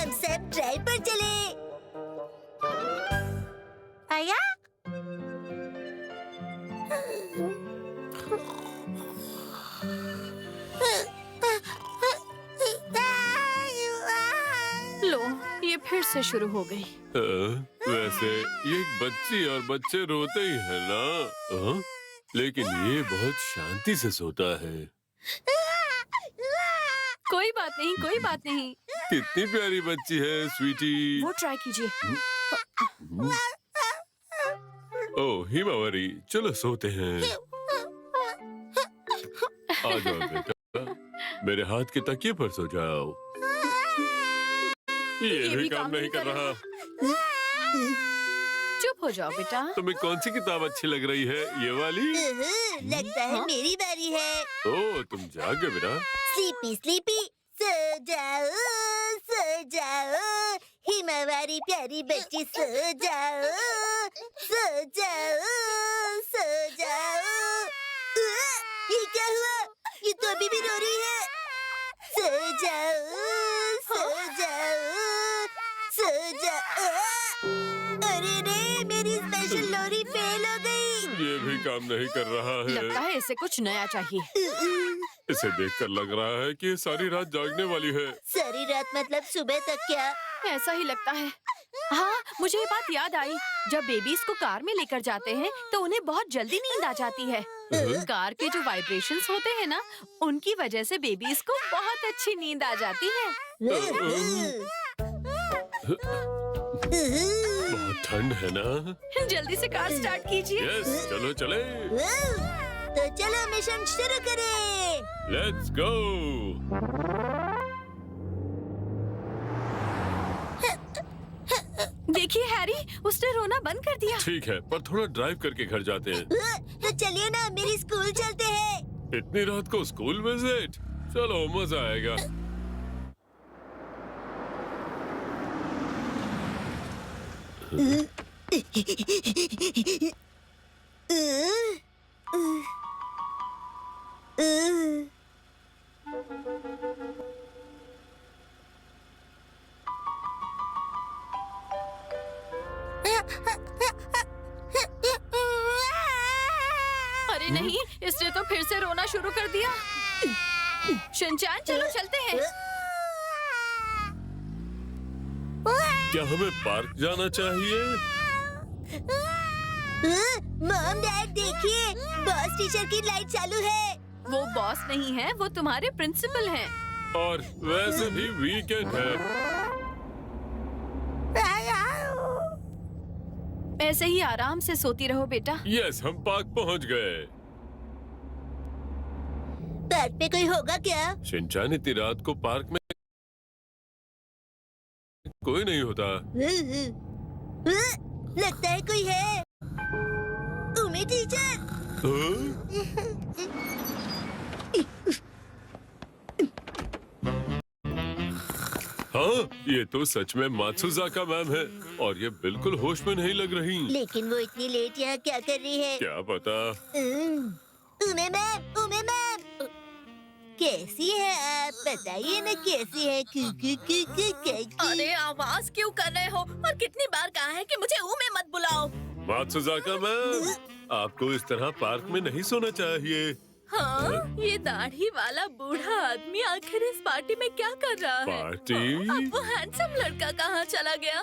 हम सब ड्राइव पर चले। आया? लो, ये फिर से शुरू हो गई। वैसे ये एक बच्ची और बच्चे रोते ही है ना? लेकिन ये बहुत शांति से सोता है। कोई बात नहीं, कोई बात नहीं। कितनी प्यारी बच्ची है स्वीटी। वो ट्राई कीजिए। ओह हिमावरी, चलो सोते हैं। आ जाओ बेटा, मेरे हाथ के तकिए पर सो जाओ। ये भी काम नहीं कर रहा। चुप हो जाओ बेटा। तुम्हें कौन सी किताब अच्छी लग रही है? ये वाली? लगता है मेरी बारी है। ओह तुम जाग गए बेटा। स्लीपी स्लीपी, सो जाओ, हिमावारी प्यारी बच्ची सो जाओ, सो जाओ, सो जाओ। ये क्या हुआ? ये तो अभी भी रो रही है। सो जाओ, सो जाओ, सो जाओ। अरे रे, मेरी स्पेशल लोरी फेल हो गई। ये भी काम नहीं कर रहा है। लगता है इसे कुछ नया चाहिए। इसे देखकर लग रहा है कि ये सारी रात जागने वाली है। सारी रात मतलब सुबह तक क्या? ऐसा ही लगता है। हाँ, मुझे ये बात याद आई। जब बेबीज को कार में लेकर जाते हैं तो उन्हें बहुत जल्दी नींद आ जाती है। कार के जो वाइब्रेशंस होते हैं ना, उनकी वजह से बेबीज को बहुत अच्छी नींद आ जाती है। बहुत ठंड है ना? जल्दी से कार स्टार्ट कीजिए। यस, चलो चले। तो चलो मिशन शुरू करें। Let's go. देखिए हैरी, उसने रोना बंद कर दिया। ठीक है, पर थोड़ा ड्राइव करके घर जाते हैं। तो चलिए ना, मेरी स्कूल चलते हैं। इतनी रात को स्कूल विजिट? चलो मजा आएगा। अरे नहीं, इसने तो फिर से रोना शुरू कर दिया। शिनचैन, चलो चलते हैं। क्या हमें पार्क जाना चाहिए? मॉम डैड देखिए, बॉस टीचर की लाइट चालू है। वो बॉस नहीं है, वो तुम्हारे प्रिंसिपल हैं। और वैसे भी वीकेंड है। ऐसे ही आराम से सोती रहो बेटा। यस, हम पार्क पहुंच गए। पार्क पे कोई होगा क्या? शिनचैन, इतनी रात को पार्क में कोई नहीं होता। लगता है कोई है। उमी टीचर। हाँ, ये तो सच में मात्सुजाका मैम है और ये बिल्कुल होश में नहीं लग रही। लेकिन वो इतनी लेट यहाँ क्या कर रही है? क्या पता। उमे मैम, कैसी है आप? बताइए ना कैसी है? अरे आवाज क्यों कर रहे हो? और कितनी बार कहा है कि मुझे उमे मत बुलाओ। मात्सुजाका मैम, आपको इस तरह पार्क में नहीं सोना चाहिए। हाँ, ये दाढ़ी वाला बूढ़ा आदमी आखिर इस पार्टी में क्या कर रहा है? पार्टी? अब वो हैंडसम लड़का कहाँ चला गया?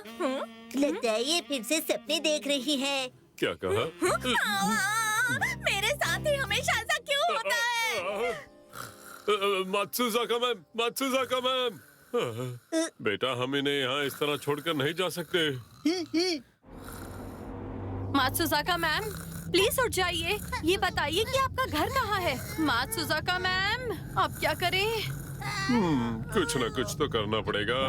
लगता है ये फिर से सपने देख रही है। क्या कहा? मेरे साथ ही हमेशा ऐसा क्यों होता है? मात्सुजाका मैम, बेटा हम इन्हें यहाँ इस तरह छोड़कर नहीं जा सकते। मात्सुजाका मैम, प्लीज उठ जाइए। ये बताइए कि आपका घर कहाँ है? मात्सुजाका मैम, अब क्या करें? कुछ ना कुछ तो करना पड़ेगा।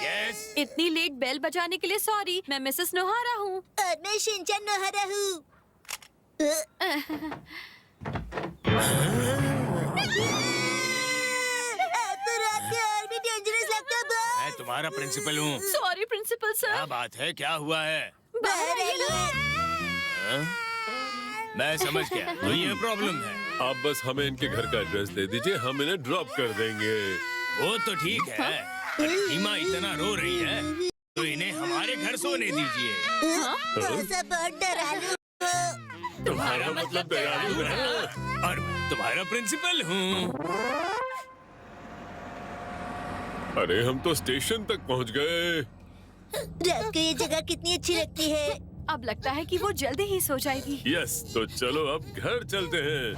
यस। इतनी लेट बेल बजाने के लिए सॉरी। मैं मिसेस नोहारा हूँ। और मैं शिनचैन नोहारा हूँ। तो रात में और भी डेंजरस लगता है बॉस। मैं तुम्हारा प्रिंसिपल हूँ। सॉरी प्रिंसिपल क्या सर। बात है? क्या हुआ है? बाहर आइए। हाँ? मैं समझ गया, तो ये प्रॉब्लम है। आप बस हमें इनके घर का एड्रेस दे दीजिए, हम इन्हें ड्रॉप कर देंगे। वो तो ठीक है, पर हिमा इतना रो रही है तो इन्हें हमारे घर सोने दीजिए। मौसा बहुत डरालू हो। तुम्हारा मतलब दयालु है और मैं तुम्हारा प्रिंसिपल हूँ। अरे हम तो स्टेशन तक पहुंच गए। रात को ये जगह कितनी अच्छी लगती है। अब लगता है कि वो जल्दी ही सो जाएगी। यस, तो चलो अब घर चलते हैं।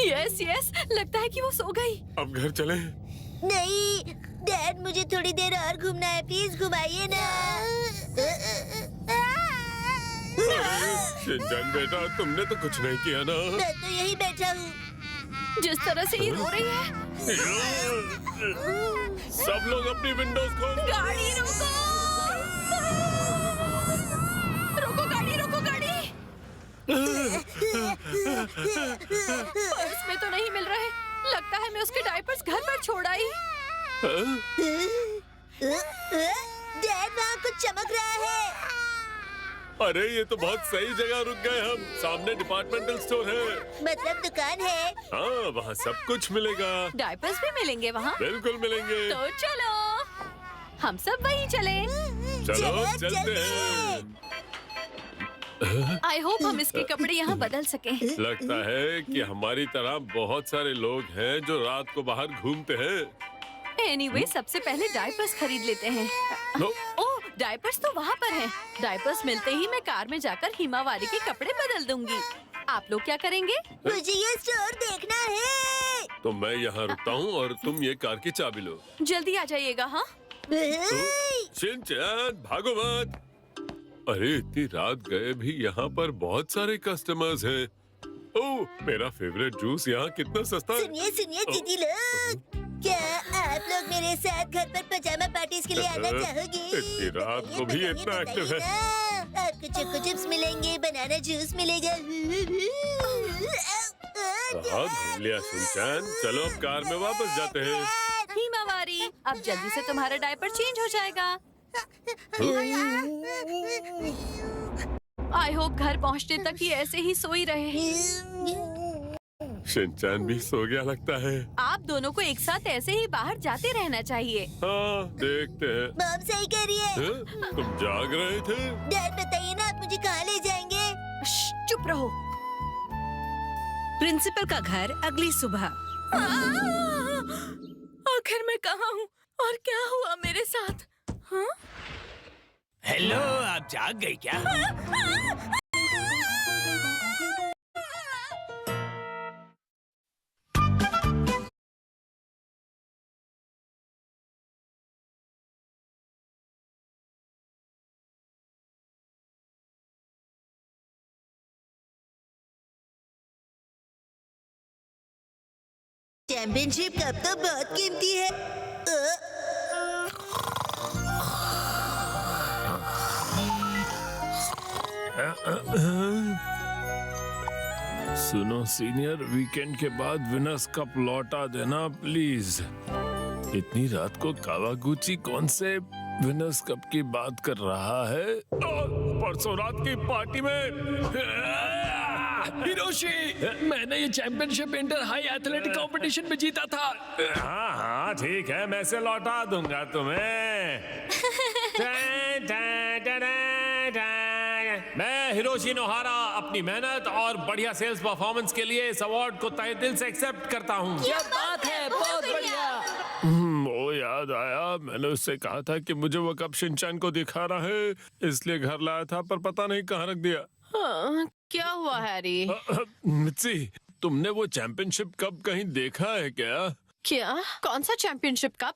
यस यस, लगता है कि वो सो गई। अब घर चले। नहीं डैड, मुझे थोड़ी देर और घूमना है, प्लीज घुमाइए ना। शिनचैन बेटा, तुमने तो कुछ नहीं किया ना। मैं तो यही बैठा हूँ। जिस तरह से ये रो रही है। सब लोग अपनी विंडोज खोल। गाड़ी रोको, रोको गाड़ी, रोको गाड़ी। पर्स में तो नहीं मिल रहे। लगता है मैं उसके डायपर्स घर पर छोड़ आई। डैड, वहाँ कुछ चमक रहा है। अरे ये तो बहुत सही जगह रुक गए हम। सामने डिपार्टमेंटल स्टोर है। मतलब दुकान है। हाँ, वहाँ सब कुछ मिलेगा। डायपर्स भी मिलेंगे वहाँ। बिल्कुल मिलेंगे। तो चलो, हम सब वहीं चले। चलो चलते हैं। आई होप हम इसके कपड़े यहाँ बदल सकें। लगता है कि हमारी तरह बहुत सारे लोग हैं जो रात को बाहर घूमते हैं। एनीवे, सबसे पहले डायपर्स खरीद लेते हैं। ओह, डायपर्स तो वहाँ पर हैं। डायपर्स मिलते ही मैं कार में जाकर हिमावारी के कपड़े बदल दूंगी। आप लोग क्या करेंगे? मुझे ये स्टोर देखना है। तो मैं यहाँ रुकता हूँ और तुम ये कार की चाबी लो। जल्दी आ जाइएगा। हाँ, शिनचैन भागो मत। अरे इतनी रात गए भी यहाँ पर बहुत सारे कस्टमर्स हैं। ओह, मेरा फेवरेट जूस यहाँ कितना सस्ता है। सुनिए सुनिए दीदी लोग, क्या आप लोग मेरे साथ घर पर पजामा पार्टीज के लिए आना चाहोगे? इतनी रात को भी इतना एक्टिव है। आपको चोको चिप्स मिलेंगे, बनाना जूस मिलेगा। बहुत घूम लिया शिनचैन, चलो अब कार में वापस जाते हैं। हिमावारी, अब जल्दी से तुम्हारा डायपर चेंज हो जाएगा। आई होप घर पहुँचने तक ये ऐसे ही सोई रहे। शिनचैन भी सो गया लगता है। आप दोनों को एक साथ ऐसे ही बाहर जाते रहना चाहिए। हाँ, देखते हैं। मॉम सही कह रही है। हैं? तुम जाग रहे थे? डैड बताइए ना, आप मुझे कहाँ ले जाएंगे? चुप रहो। प्रिंसिपल का घर अगली सुबह। आखिर मैं कहाँ हूँ और क्या हुआ मेरे साथ? हाँ? हेलो, आप जाग गई क्या? चैंपियनशिप कप तो बहुत कीमती है। सुनो सीनियर, वीकेंड के बाद विनर्स कप लौटा देना प्लीज। इतनी रात को कावागुची कौन से विनर्स कप की बात कर रहा है? परसों रात की पार्टी में हिरोशी, मैंने ये championship inter high athletic competition में जीता था। हाँ हाँ ठीक है, मैं से लौटा दूंगा तुम्हें। मैं हिरोशी नोहारा अपनी मेहनत और बढ़िया सेल्स परफॉर्मेंस के लिए इस अवार्ड को तहे दिल से एक्सेप्ट करता हूँ। क्या बात है, बहुत बढ़िया। वो याद आया, मैंने उससे कहा था कि मुझे वो कप शिनचैन को दिखाना है, इसलिए घर लाया था पर पता नहीं कहाँ रख दिया। हाँ, क्या हुआ हैरी? मित्सी, तुमने वो चैंपियनशिप कप कहीं देखा है क्या? क्या? कौन सा चैंपियनशिप कप?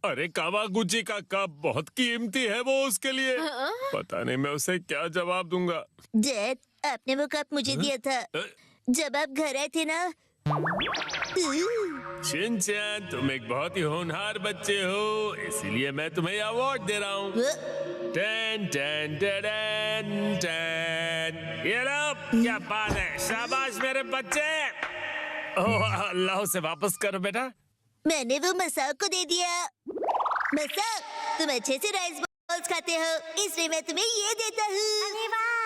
अरे कावागुची का कप बहुत कीमती है वो उसके लिए। हाँ? पता नहीं मैं उसे क्या जवाब दूंगा। डैड, आपने वो कप मुझे दिया था जब आप घर आए थे ना। शिनचैन, तुम एक बहुत ही होनहार बच्चे हो, इसीलिए मैं तुम्हें अवार्ड दे रहा हूँ। टन टन टन टन। ये लो, क्या बात है, शाबाश मेरे बच्चे। ओह अल्लाह, से वापस करो बेटा। मैंने वो मसाक को दे दिया। मसाक, तुम अच्छे से राइस बॉल बॉल्स खाते हो, इसलिए मैं तुम्हें ये देता हूँ। अरे वाह!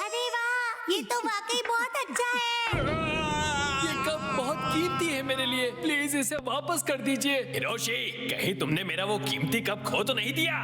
अरे वाह! ये तो वाकई बहुत अच्छा है। ये कप बहुत कीमती है मेरे लिए, प्लीज इसे वापस कर दीजिए। हिरोशी, कहीं तुमने मेरा वो कीमती कप खो तो नहीं दिया?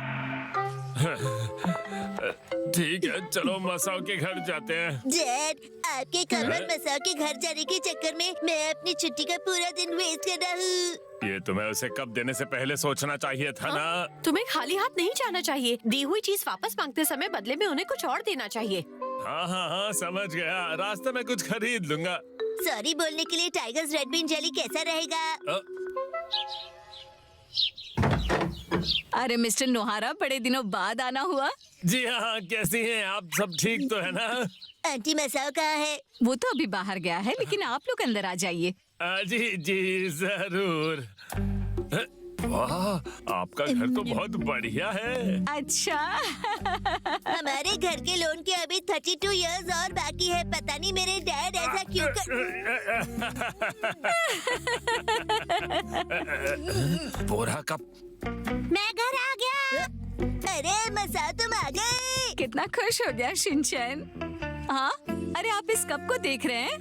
ठीक है, चलो मसाओ के घर जाते हैं। डैड, आपके कमर मसाओ के घर जाने के चक्कर में मैं अपनी छुट्टी का पूरा दिन वेस्ट कर रहा हूँ। ये तुम्हें उसे कब देने से पहले सोचना चाहिए था ना। तुम्हें खाली हाथ नहीं जाना चाहिए। दी हुई चीज वापस मांगते समय बदले में उन्हें कुछ और देना चाहिए। हाँ हाँ हाँ, समझ गया। रास्ते में कुछ खरीद लूंगा। सॉरी बोलने के लिए टाइगर्स रेड बीन जेली कैसा रहेगा? अरे मिस्टर नोहारा, बड़े दिनों बाद आना हुआ। जी हाँ, कैसी हैं आप? सब ठीक तो है ना? आंटी मसाओ कहाँ है? वो तो अभी बाहर गया है, लेकिन आप लोग अंदर आ जाइए। जी जी जरूर। वाह, आपका घर तो बहुत बढ़िया है। अच्छा। हमारे घर के लोन के अभी 32 इयर्स और बाकी है। पता नहीं मेरे डैड ऐसा क्यों पूरा कप। मैं घर आ गया। अरे मसाओ, तुम आ गए। कितना खुश हो गया शिनचैन। हाँ, अरे आप इस कप को देख रहे हैं?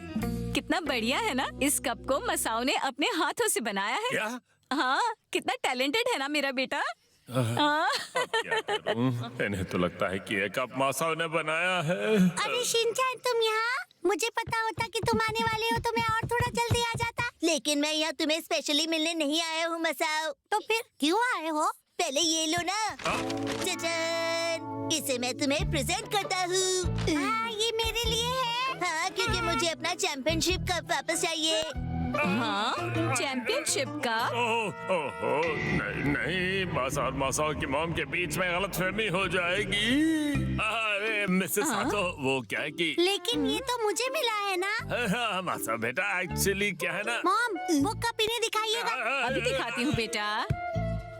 कितना बढ़िया है ना। इस कप को मसाओ ने अपने हाथों से बनाया है। क्या? हाँ, कितना टैलेंटेड है ना मेरा बेटा। हाँ। क्या करूं? इन्हें तो लगता है कि ये कप मसाओ ने बनाया है। अरे शिनचैन, तुम यहाँ? मुझे पता होता कि तुम आने वाले हो तो मैं और थोड़ा जल्दी आ जाता। लेकिन मैं यहाँ तुम्हें स्पेशली मिलने नहीं आया हूँ मसाओ। तो फिर क्यों आए हो? पहले ये लो ना। चचन, इसे मैं तुम्हें प्रेजेंट करता हूँ। हाँ, ये मेरे लिए है। हाँ, क्योंकि मुझे अपना चैंपियनशिप कप वापस चाहिए। हाँ, चैंपियनशिप का। ओहो, नहीं नहीं, मासा और मासाओ की मॉम के बीच में गलतफहमी हो जाएगी। अरे मिसेस साको, वो क्या है कि लेकिन ये तो मुझे मिला है ना। हाँ, मासा बेटा, एक्चुअली क्या है ना। मॉम, वो कप इन्हें दिखाइएगा। अभी दिखाती हूँ बेटा।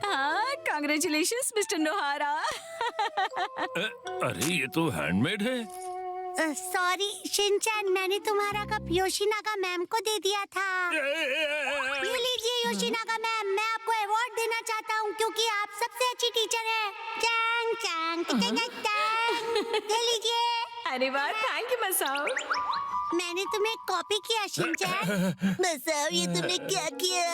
हाँ, कांग्रेचुलेशंस मिस्टर नोहारा। अरे ये तो हैंडमेड है। सॉरी शिनचैन, मैंने तुम्हारा कप योशिनागा मैम को दे दिया था। ये लीजिए योशिनागा मैम, मैं आपको अवार्ड देना चाहता हूँ क्योंकि आप सबसे अच्छी टीचर हैं। चैंग चैंग चैंग चैंग। ये लीजिए। अरे वाह, थैंक यू मसाओ। मैंने तुम्हें कॉपी किया शिनचैन। मसाओ, ये तुमने क्या किया?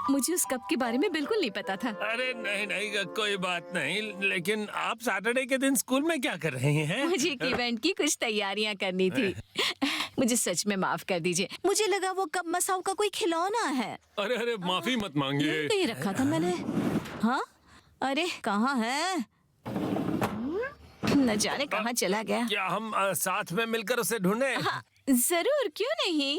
मुझे उस कप के बारे में बिल्कुल नहीं पता था। अरे नहीं नहीं, कोई बात नहीं। लेकिन आप सैटरडे के दिन स्कूल में क्या कर रही हैं? मुझे एक इवेंट की कुछ तैयारियां करनी थी। मुझे सच में माफ कर दीजिए। मुझे लगा वो कप मसाओ का कोई खिलौना है। अरे अरे, माफी मत मांगिए। तो ये रखा था मैंने। हाँ, अरे कहाँ है? न जाने कहाँ चला गया। क्या हम साथ में मिलकर उसे ढूंढें? हाँ, जरूर, क्यों नहीं।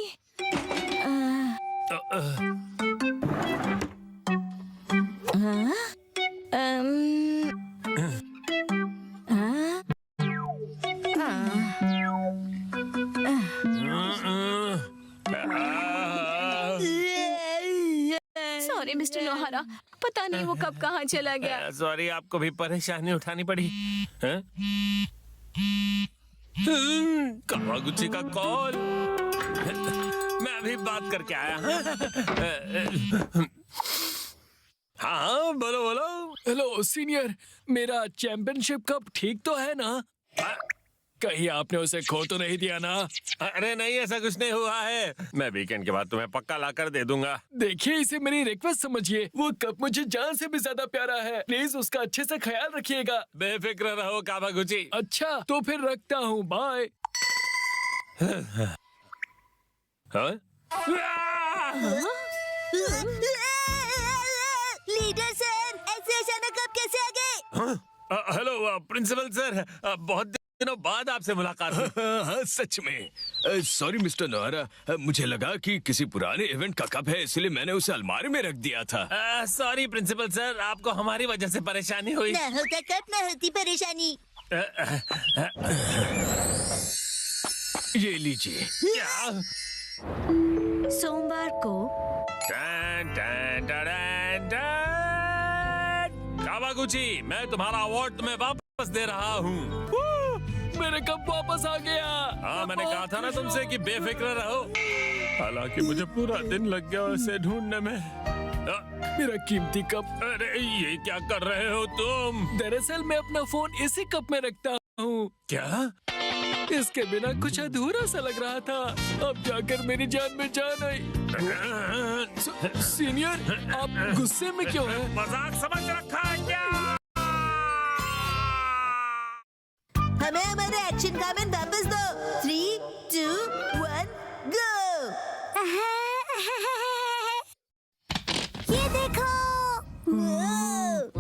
सॉरी मिस्टर नोहारा, पता नहीं वो कब कहाँ चला गया। सॉरी, आपको भी परेशानी उठानी पड़ी। कावागुची का कॉल। मैं अभी बात करके आया। हाँ, बोलो बोलो। हेलो सीनियर, मेरा चैंपियनशिप कप ठीक तो है ना? कहीं आपने उसे खो तो नहीं दिया ना? अरे नहीं, ऐसा कुछ नहीं हुआ है। मैं वीकेंड के बाद तुम्हें पक्का लाकर दे दूंगा। देखिए, इसे मेरी रिक्वेस्ट समझिए। वो कप मुझे जान से भी ज्यादा प्यारा है। प्लीज उसका अच्छे से ख्याल रखिएगा। बेफिक्र रहो कावागुची। अच्छा, तो फिर रखता हूँ, बाय। लीडर सर, ऐसे अचानक आप कैसे आ गए? हेलो प्रिंसिपल सर, बहुत दिनों बाद आपसे मुलाकात हुई। हाँ, सच में। सॉरी मिस्टर नोहारा, मुझे लगा कि किसी पुराने इवेंट का कप है, इसलिए मैंने उसे अलमारी में रख दिया था। सॉरी प्रिंसिपल सर, आपको हमारी वजह से परेशानी हुई। ना होता कप, ना होती परेशानी। ये लीजिए। क्या? सोमवार को कावागुची, मैं तुम्हारा अवार्ड तुम्हें वापस दे रहा हूँ। मेरे कप वापस आ गया। हाँ, मैंने कहा था ना तुमसे कि बेफिक्र रहो। हालांकि मुझे पूरा दिन लग गया उसे ढूंढने में। मेरा कीमती कप। अरे ये क्या कर रहे हो तुम? दरअसल मैं अपना फोन इसी कप में रखता हूँ। क्या? इसके बिना कुछ अधूरा सा लग रहा था। अब जाकर मेरी जान में जान आई। सीनियर, आप गुस्से में क्यों हैं? मजाक समझ रखा है क्या? हमें हमारे एक्शन कमेंट वापस दो। 3, 2, 1, गो। ये देखो,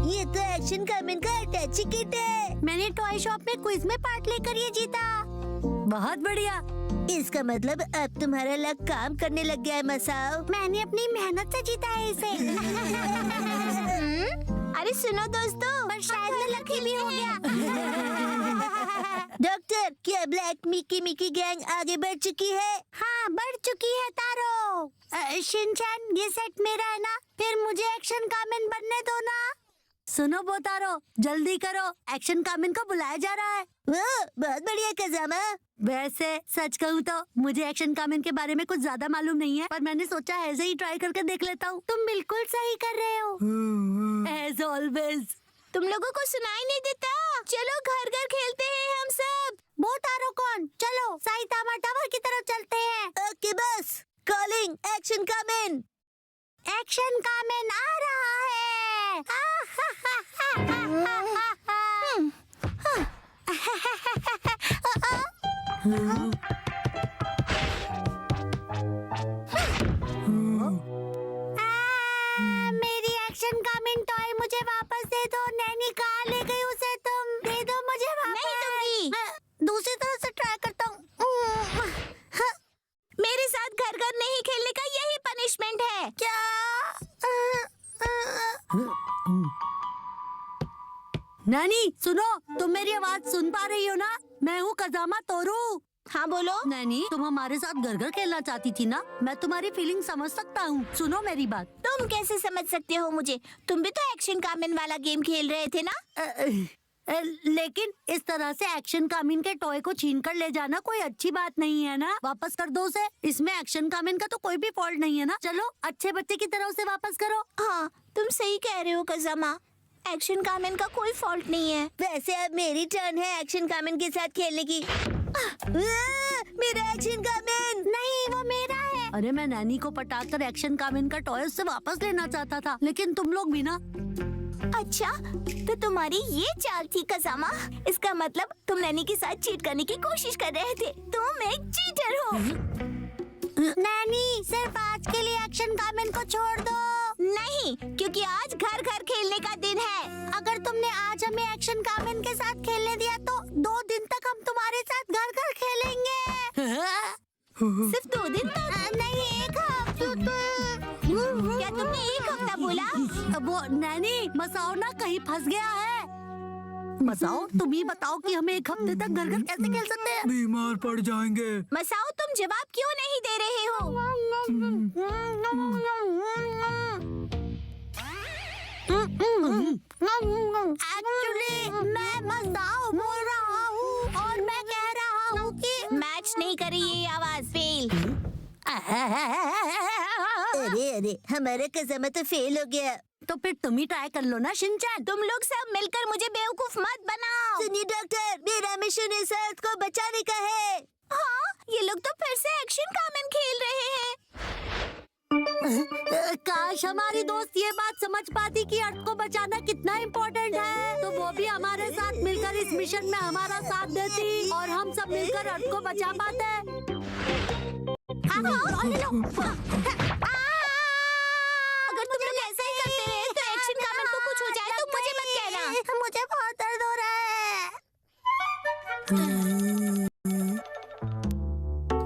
ये तो एक्शन कमेंट का अटैची किट है। मैंने टॉय शॉप में क्विज में पार्ट लेकर ये जीता। बहुत बढ़िया। इसका मतलब अब तुम्हारा लक काम करने लग गया है मसाओ। मैंने अपनी मेहनत से जीता है इसे। अरे सुनो दोस्तों, पर शायद मैं लकी भी हो गया। डॉक्टर, क्या ब्लैक मिकी गैंग आगे बढ़ चुकी है? हाँ, बढ़ चुकी है तारो। शिनचैन, ये सेट मेरा है ना, फिर मुझे एक्शन कामिन बनने दो ना। सुनो बोतारो, जल्दी करो, एक्शन कामिन को बुलाया जा रहा है। बहुत बढ़िया कज़ामा। वैसे सच कहूँ तो मुझे एक्शन कामिन के बारे में कुछ ज्यादा मालूम नहीं है, पर मैंने सोचा ऐसे ही ट्राई करके देख लेता हूँ। तुम बिल्कुल सही कर रहे हो। As always. तुम लोगों को सुनाई नहीं देता? चलो घर घर खेलते हैं हम सब। बोतारो कौन? चलो साइतामा टावर की तरफ चलते हैं। ओके बस, कॉलिंग एक्शन कामिन। एक्शन कामिन आ रहा है। मेरी एक्शन कामिन टॉय मुझे वापस दे दो। नैनी कहाँ ले गई उसे? तुम दे दो मुझे वापस। नहीं दूंगी। दूसरी तरफ से ट्राई करता हूँ। मेरे साथ घर घर नहीं खेलने का यही पनिशमेंट है क्या? नैनी सुनो, तुम मेरी आवाज सुन पा रही हो ना? मैं हूँ कज़ामा तोरू। हाँ बोलो। नैनी, तुम हमारे साथ घर घर खेलना चाहती थी ना? मैं तुम्हारी फीलिंग समझ सकता हूँ। सुनो मेरी बात। तुम कैसे समझ सकते हो मुझे? तुम भी तो एक्शन कामिन वाला गेम खेल रहे थे ना? लेकिन इस तरह से एक्शन कामिन के टॉय को छीन कर ले जाना कोई अच्छी बात नहीं है ना। वापस कर दो उसे। इसमें एक्शन कामिन का तो कोई भी फॉल्ट नहीं है ना। चलो अच्छे बच्चे की तरह उसे वापस करो। हाँ, तुम सही कह रहे हो कज़ामा, एक्शन कामिन का कोई फॉल्ट नहीं है। वैसे अब मेरी टर्न है एक्शन कामिन के साथ खेलने की। मेरा एक्शन कामिन। नहीं, वो मेरा है। अरे मैं नैनी को पटाकर एक्शन कामिन का टॉय उससे वापस लेना चाहता था, लेकिन तुम लोग भी ना। अच्छा, तो तुम्हारी ये चाल थी कज़ामा। इसका मतलब तुम नैनी के साथ चीट करने की कोशिश कर रहे थे। तुम एक चीटर हो। नैनी, सिर्फ आज के लिए एक्शन कामिन को छोड़ दो। नहीं, क्योंकि आज घर घर खेलने का दिन है। अगर तुमने आज हमें एक्शन कामिन के साथ खेलने दिया तो 2 दिन तक हम तुम्हारे साथ घर घर खेलेंगे। सिर्फ 2 दिन तक? नहीं, 1 हफ्ता। क्या तुमने 1 हफ्ता बोला? वो नैनी, मसाओ ना कहीं फंस गया है। मसाओ, तुम ही बताओ कि हमें 1 हफ्ते तक घर घर कैसे खेल सकते हैं? बीमार पड़ जाएंगे। मसाओ, तुम जवाब क्यों नहीं दे रहे हो? एक्चुअली मैं मसाओ बोल रहा हूँ और मैं कह रहा हूँ कि मैच नहीं करी ये आवाज। फेल। अरे हमारा कज़ामा तो फेल हो गया। तो फिर तुम ही ट्राई कर लो ना शिनचैन। तुम लोग सब मिलकर मुझे बेवकूफ मत बनाओ। सुनिए डॉक्टर, मेरा मिशन इस अर्थ को बचाने का है। हाँ, ये लोग तो फिर से एक्शन कामिन खेल रहे हैं। काश हमारी दोस्त ये बात समझ पाती कि अर्थ को बचाना कितना इम्पोर्टेंट है, तो वो भी हमारे साथ मिलकर इस मिशन में हमारा साथ देती और हम सब मिलकर अर्थ को बचा पाते। अगर तुम लोग ऐसा ही करते रहे तो एक्शन कामिन को कुछ हो जाए तो मुझे मत कहना। मुझे बहुत दर्द हो रहा है।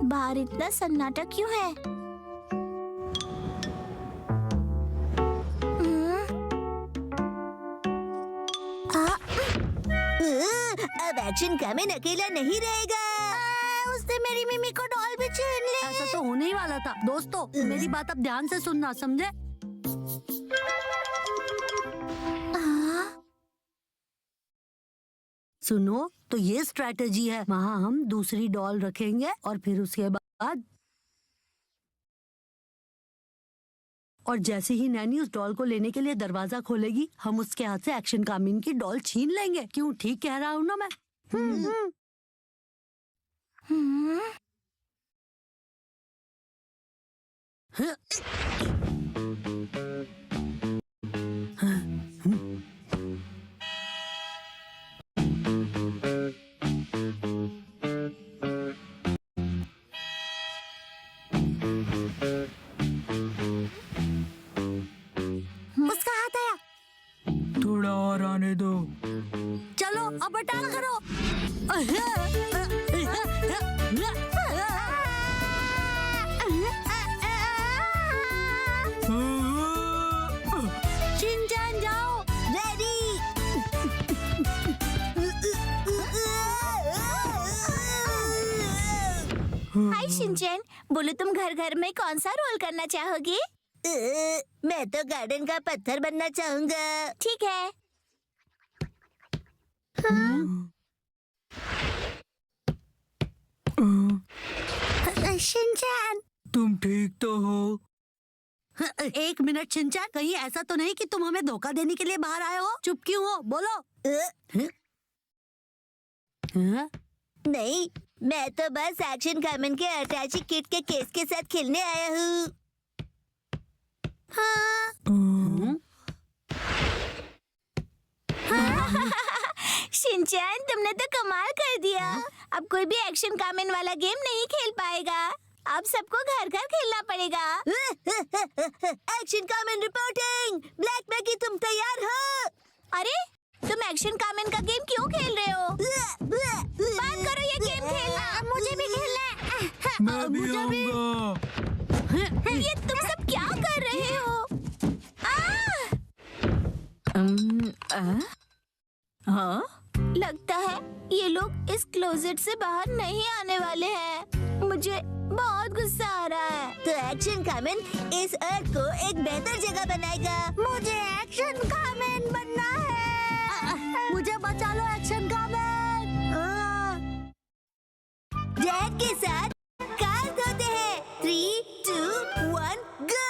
बाहर इतना सन्नाटा क्यों है? अब एक्शन कामिन अकेला नहीं रहेगा। उसने मेरी मिमी को डॉल भी छीन ली। ऐसा तो होने ही वाला था। दोस्तों, मेरी बात अब ध्यान से सुनना, समझे? सुनो, तो ये स्ट्रेटेजी है। वहाँ हम दूसरी डॉल रखेंगे और फिर उसके बाद और जैसे ही नैनी उस डॉल को लेने के लिए दरवाजा खोलेगी, हम उसके हाथ से एक्शन कामिन की डॉल छीन लेंगे। क्यों, ठीक कह रहा हूँ ना मैं? उसका हाथ आया। थोड़ा और आने दो। चलो अब अटैक करो। शिनचैन जाओ। रेडी। हाय शिनचैन, बोलो तुम घर घर में कौन सा रोल करना चाहोगे? मैं तो गार्डन का पत्थर बनना चाहूंगा। ठीक है। शिनचैन, तुम ठीक तो हो? एक मिनट शिनचैन, कहीं ऐसा तो नहीं कि तुम हमें धोखा देने के लिए बाहर आए हो? चुप क्यों हो, बोलो। नहीं, मैं तो बस एक्शन कामिन के अटैची किट के केस के साथ खेलने आया हूँ। शिनचैन, तुमने तो कमाल कर दिया। अब कोई भी एक्शन कामिन वाला गेम नहीं खेल पाएगा। अब सबको घर घर खेलना पड़ेगा। Action Kamen reporting. Black Maggie, तुम तैयार हो? अरे, तुम एक्शन कामिन का गेम क्यों खेल रहे हो? बंद करो ये गेम खेलना। मुझे भी खेलना है। मैं भी आऊंगा। ये तुम सब क्या कर रहे हो? हाँ, लगता है ये लोग इस क्लोजेट से बाहर नहीं आने वाले हैं। मुझे बहुत गुस्सा आ रहा है। तो एक्शन कामिन इस अर्थ को एक बेहतर जगह बनाएगा। मुझे एक्शन कामिन बनना है। मुझे बचा लो एक्शन कामिन। डैड के साथ कार धोते हैं। 3, 2, 1, गो।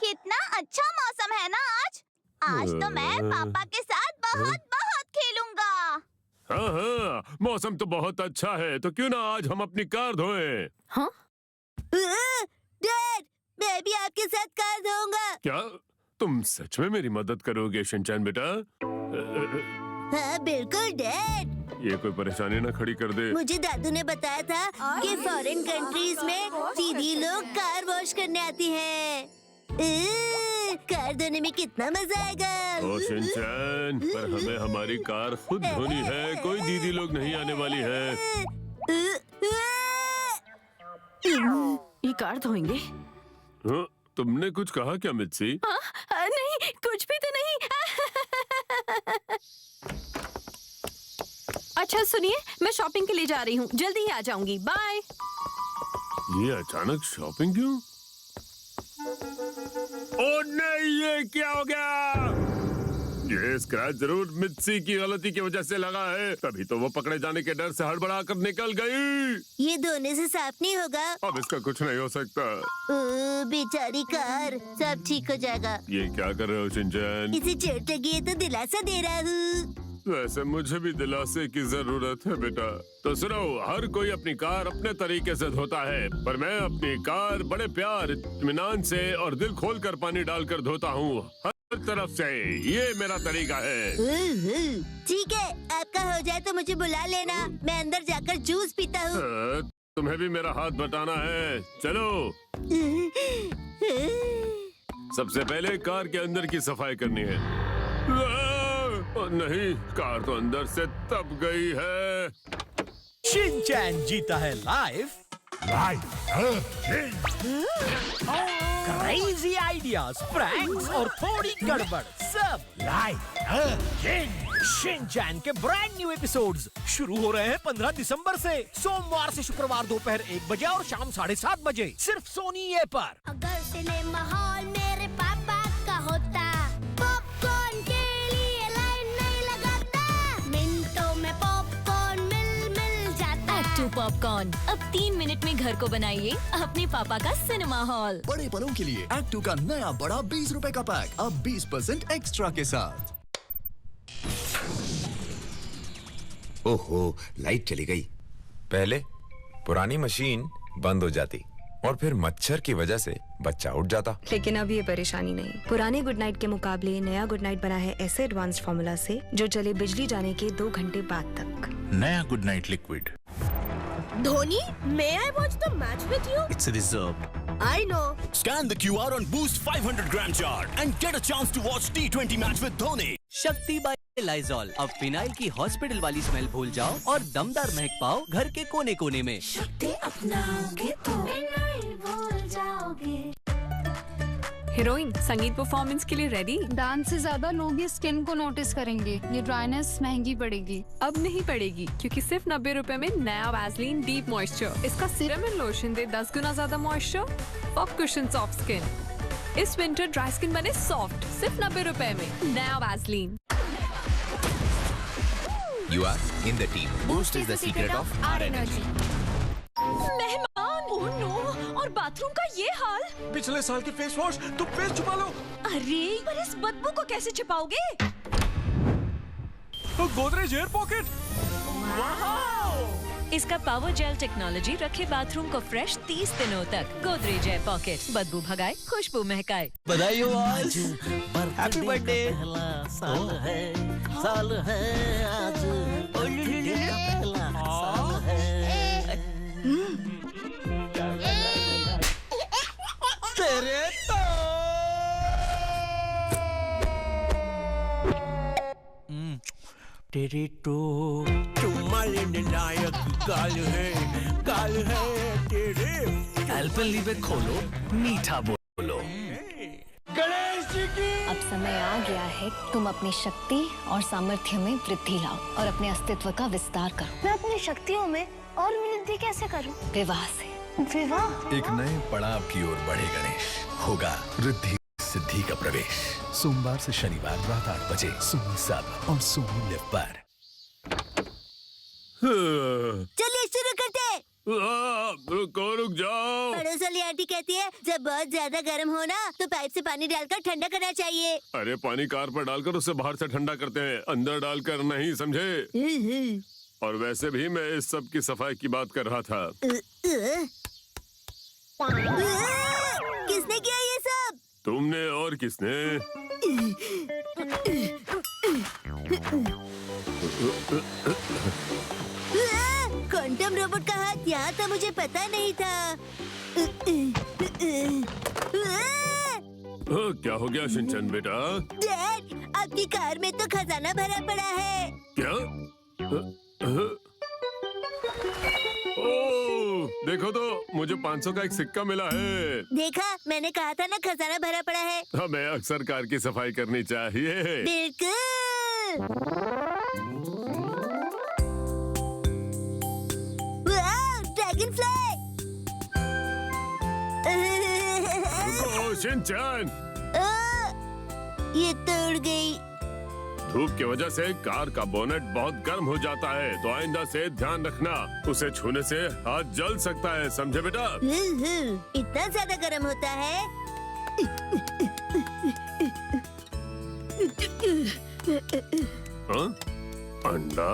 कितना अच्छा मौसम है ना आज। आज तो मैं पापा के साथ बहुत बहुत खेलूंगा। हाँ हाँ, मौसम तो बहुत अच्छा है, तो क्यों ना आज हम अपनी कार धोएं? हाँ? डैड, मैं भी आपके साथ कार धोऊंगा। क्या तुम सच में मेरी मदद करोगे शिनचैन बेटा? हाँ बिल्कुल डैड। ये कोई परेशानी ना खड़ी कर दे। मुझे दादू ने बताया था कि फॉरेन कंट्रीज में दीदी लोग कार वॉश करने आती हैं। कार धोने में कितना मजा आएगा। ओ शिनचैन, पर हमें हमारी कार खुद धोनी है। कोई दीदी लोग नहीं आने वाली है। ये कार धोएंगे? हाँ, तुमने कुछ कहा क्या मित्सी? नहीं, कुछ भी तो नहीं। अच्छा सुनिए, मैं शॉपिंग के लिए जा रही हूँ, जल्दी ही आ जाऊंगी। बाय। ये अचानक शॉपिंग क्यों? ओ नहीं, ये क्या हो गया? ये स्क्रैच जरूर मित्सी की गलती की वजह से लगा है। तभी तो वो पकड़े जाने के डर से हड़बड़ा कर निकल गई। ये धोने से साफ नहीं होगा। अब इसका कुछ नहीं हो सकता। बेचारी कार, सब ठीक हो जाएगा। ये क्या कर रहे हो शिनचैन? इसे चोट लगी है तो दिलासा दे रहा हूँ। वैसे मुझे भी दिलासे की जरूरत है बेटा। तो सुनो, हर कोई अपनी कार अपने तरीके से धोता है, पर मैं अपनी कार बड़े प्यार, इत्मीनान से और दिल खोल कर पानी डालकर धोता हूँ, हर तरफ से। ये मेरा तरीका है। ठीक है, आपका हो जाए तो मुझे बुला लेना। मैं अंदर जाकर जूस पीता हूँ। तुम्हें भी मेरा हाथ बटाना है। चलो, सबसे पहले कार के अंदर की सफाई करनी है। नहीं, कार तो अंदर से तप गई है। शिनचैन जीता है लाइव क्रेजी आइडियाज, प्रैंक्स और थोड़ी गड़बड़, सब लाइव। शिनचैन के ब्रांड न्यू एपिसोड्स शुरू हो रहे हैं 15 दिसंबर से। सोमवार से शुक्रवार दोपहर 1 बजे और शाम 7:30 बजे, सिर्फ सोनी ए पर। अगर सिनेमा हॉल मेरे पापा का होता, पॉपकॉर्न के लिए लाइन नहीं लगाता, मिनटों में पॉपकॉर्न मिल जाता। न्यू पॉपकॉर्न अब 3 मिनट में घर को बनाइए अपने पापा का सिनेमा हॉल। बड़े पलों के लिए एक्ट 2 का नया बड़ा 20 रुपए का पैक अब 20% एक्स्ट्रा के साथ। ओहो, लाइट चली गई। पहले पुरानी मशीन बंद हो जाती और फिर मच्छर की वजह से बच्चा उठ जाता। लेकिन अब ये परेशानी नहीं। पुराने गुड नाइट के मुकाबले नया गुड नाइट बना है ऐसे एडवांस्ड फॉर्मूला से जो चले बिजली जाने के 2 घंटे बाद तक। नया good night liquid. Dhoni, may I watch the match with you? It's reserved. I know. Scan the QR on Boost 500 gram jar and get a chance to watch T20 match with Dhoni. शक्ति bye Lysol. अब phenyl की hospital वाली smell भूल जाओ और दमदार महक पाओ घर के कोने कोने में। शक्ति अपनाओगे तो फिनाइल भूल जाओगे। हीरोइन, संगीत परफॉर्मेंस के लिए रेडी? डांस से ज्यादा लोग ये स्किन को नोटिस करेंगे। ये ड्राइनेस महंगी पड़ेगी। अब नहीं पड़ेगी क्योंकि सिर्फ 90 रुपए में नया वैसलीन डीप मॉइस्चर। इसका सीरम एंड लोशन दे 10 गुना ज्यादा moisture for cushion soft skin. इस विंटर ड्राई स्किन बने सॉफ्ट सिर्फ 90 रुपए में। नया Vaseline. You are in the team. Boost is the secret of our energy. मेहमान, ओह नो, और बाथरूम का ये हाल। पिछले साल के फेस वॉश तुम फेस छुपा लो। अरे पर इस बदबू को कैसे छिपाओगे? Godrej air pocket. इसका पावर जेल टेक्नोलॉजी रखे बाथरूम को फ्रेश 30 दिनों तक। गोदरेज एयर पॉकेट, बदबू भगाए, खुशबू महकाए। बधाई हो आज। Happy birthday. साल है आज। पहला साल है। तेरे तेरे तो तुम्हारे निर्णायक काल है तेरे। एल्पेनलीबे खोलो, मीठा बोलो। गणेश जी की। अब समय आ गया है तुम अपनी शक्ति और सामर्थ्य में वृद्धि लाओ और अपने अस्तित्व का विस्तार करो। मैं अपनी शक्तियों में और वृद्धि कैसे करूं? विवाह से। विवाह? एक नए पड़ाव की ओर बढ़े गणेश। होगा रिद्धि सिद्धि का प्रवेश। सोमवार से शनिवार रात 8 बजे सोनी साब और सोनी लिव पर। चलिए शुरू करते हैं। रुक जाओ। पड़ोस वाली आंटी कहती है जब बहुत ज्यादा गर्म हो ना तो पाइप से पानी डालकर ठंडा करना चाहिए। अरे पानी कार पर डालकर उसे बाहर से ठंडा करते हैं, अंदर डालकर नहीं, समझे? और वैसे भी मैं इस सब की सफाई की बात कर रहा था। किसने किया ये सब? तुमने और किसने? क्वांटम रोबोट का हाथ यहाँ था, मुझे पता नहीं था। क्या हो गया शिनचैन बेटा? डैड, आपकी कार में तो खजाना भरा पड़ा है। क्या? ओह, देखो तो मुझे 500 का एक सिक्का मिला है। देखा, मैंने कहा था ना खजाना भरा पड़ा है। हमें अक्सर कार की सफाई करनी चाहिए। बिल्कुल। Dragon fly. रुको शिनचैन। ये तोड़ गई। धूप की वजह से कार का बोनेट बहुत गर्म हो जाता है, तो आइंदा से ध्यान रखना। उसे छूने से हाथ जल सकता है, समझे बेटा? इतना ज्यादा गर्म होता है? हाँ? अंडा?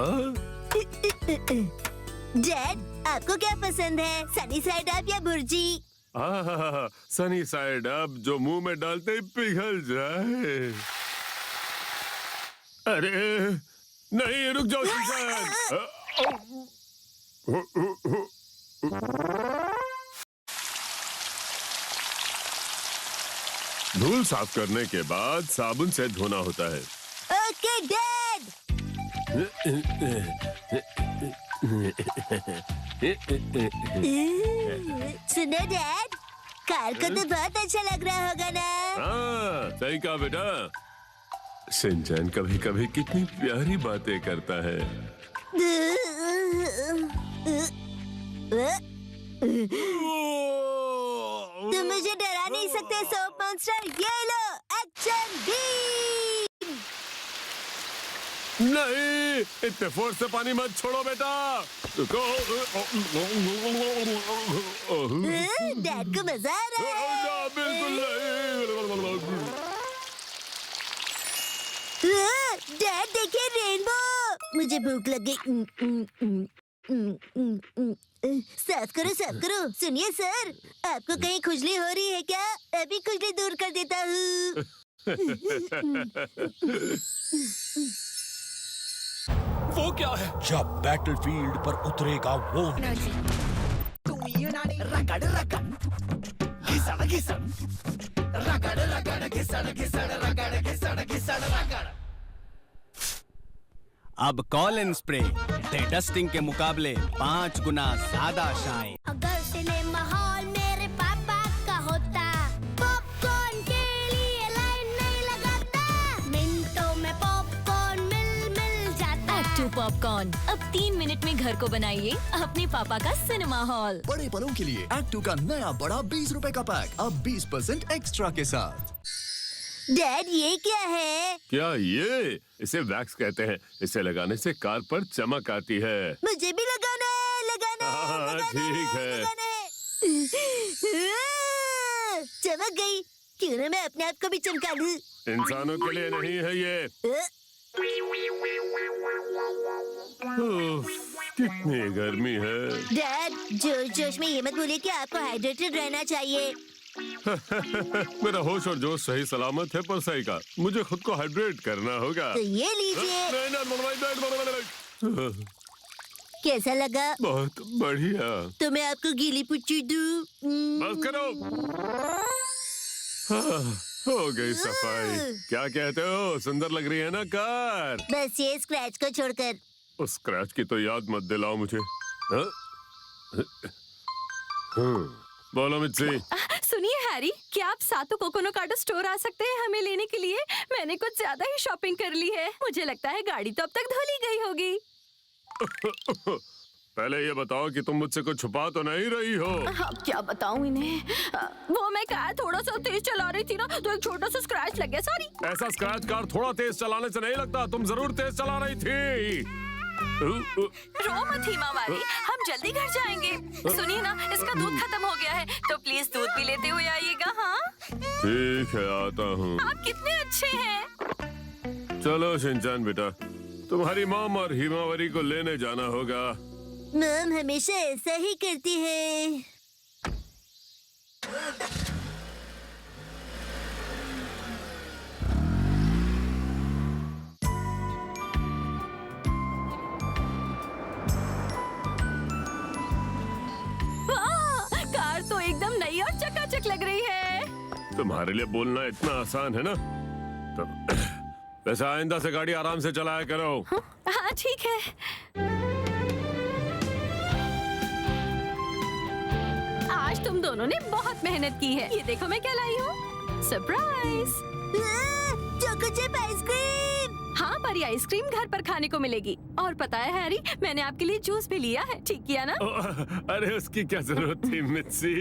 डैड, आपको क्या पसंद है, सनी साइड अप या भुर्जी? सनी साइड अप, जो मुंह में डालते ही पिघल जाए। अरे नहीं, रुक जाओ शिनचैन। धूल साफ करने के बाद साबुन से धोना होता है। Okay dad. सुनो डैड, कार को तो बहुत अच्छा लग रहा होगा ना? हाँ, सही कहा बेटा। शिनचैन कभी कभी कितनी प्यारी बातें करता है। तुम मुझे डरा नहीं सकते सोप मॉन्स्टर। ये लो एक्शन बीम। नहीं, इतने फोर्स से पानी मत छोड़ो बेटा। डैड को मजा आ रहा है। बिल्कुल नहीं। डैड देखिए रेनबो। मुझे भूख लग गई। साफ करो साफ करो। सुनिए सर, आपको कहीं खुजली हो रही है क्या? अभी खुजली दूर कर देता हूँ। वो क्या है? जब बैटलफील्ड पर उतरेगा वो अब कॉलिन स्प्रे डस्टिंग के मुकाबले 5 गुना ज्यादा शाइन। अगर सिनेमा हॉल मेरे पापा का होता, पॉपकॉर्न के लिए लाइन नहीं लगाता, मिनटों में पॉपकॉर्न मिल जाता। एक्टू पॉपकॉर्न अब 3 मिनट में घर को बनाइए अपने पापा का सिनेमा हॉल। बड़े पलों के लिए एक्टू का नया बड़ा 20 रुपए का पैक अब 20% एक्स्ट्रा के साथ। डैड ये क्या है? क्या ये? इसे वैक्स कहते हैं। इसे लगाने से कार पर चमक आती है। मुझे भी लगाना है, लगाना है, ठीक है। लगाना है। चमक गई। क्यों ना मैं अपने आप को भी चमका लूं? इंसानों के लिए नहीं है ये। कितनी गर्मी है। डैड जोश जोश में ये मत भूलिए कि आपको हाइड्रेटेड रहना चाहिए। मेरा होश और जोश सही सलामत है, पर सही का मुझे खुद को हाइड्रेट करना होगा। तो ये लीजिए। कैसा लगा? बहुत बढ़िया। तो मैं आपको गीली पुच्ची दूं? बस करो। हो गई सफाई। क्या कहते हो? सुंदर लग रही है ना कार? बस ये स्क्रैच को छोड़कर। उस स्क्रैच की तो याद मत दिलाओ मुझे। बोलो मित्सी। सुनिए हैरी, क्या आप सातो कोकोनोकाडो स्टोर आ सकते हैं हमें लेने के लिए? मैंने कुछ ज्यादा ही शॉपिंग कर ली है। मुझे लगता है गाड़ी तो अब तक धुली गई होगी। पहले ये बताओ कि तुम मुझसे कुछ छुपा तो नहीं रही हो? अब क्या बताऊं इन्हें? वो मैं कार थोड़ा सा तेज चला रही थी ना, तो एक छोटा सा स्क्रैच लग गया। सॉरी। ऐसा स्क्रैच कार थोड़ा तेज चलाने से नहीं लगता। तुम जरूर तेज चला रही थी। रो मत हिमावारी, हम जल्दी घर जाएंगे। सुनिए ना, इसका दूध खत्म हो गया है, तो प्लीज दूध भी लेते हुए आइएगा। हाँ ठीक है, आता हूँ। आप कितने अच्छे हैं। चलो शिनचैन बेटा, तुम्हारी मॉम और हिमावरी को लेने जाना होगा। मॉम हमेशा ऐसा ही करती है। कार तो एकदम नई और चकाचक लग रही है। तुम्हारे लिए बोलना इतना आसान है ना? तो वैसे आइंदा से गाड़ी आराम से चलाया करो। हाँ ठीक है। आज तुम दोनों ने बहुत मेहनत की है। ये देखो मैं क्या लाई हूँ। सरप्राइज। Choco chip ice cream. हाँ, पर ये आइसक्रीम घर पर खाने को मिलेगी। और पता है हैरी, मैंने आपके लिए जूस भी लिया है। ठीक किया ना? अरे उसकी क्या जरूरत थी मित्सी।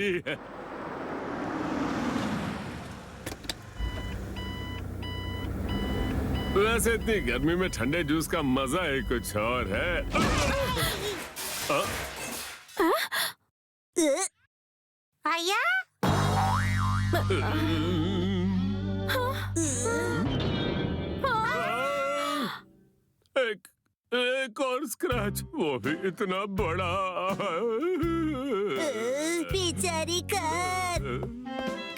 वैसे इतनी गर्मी में ठंडे जूस का मजा ही कुछ और है। आया? एक और स्क्रैच, वो भी इतना बड़ा। बेचारी कार।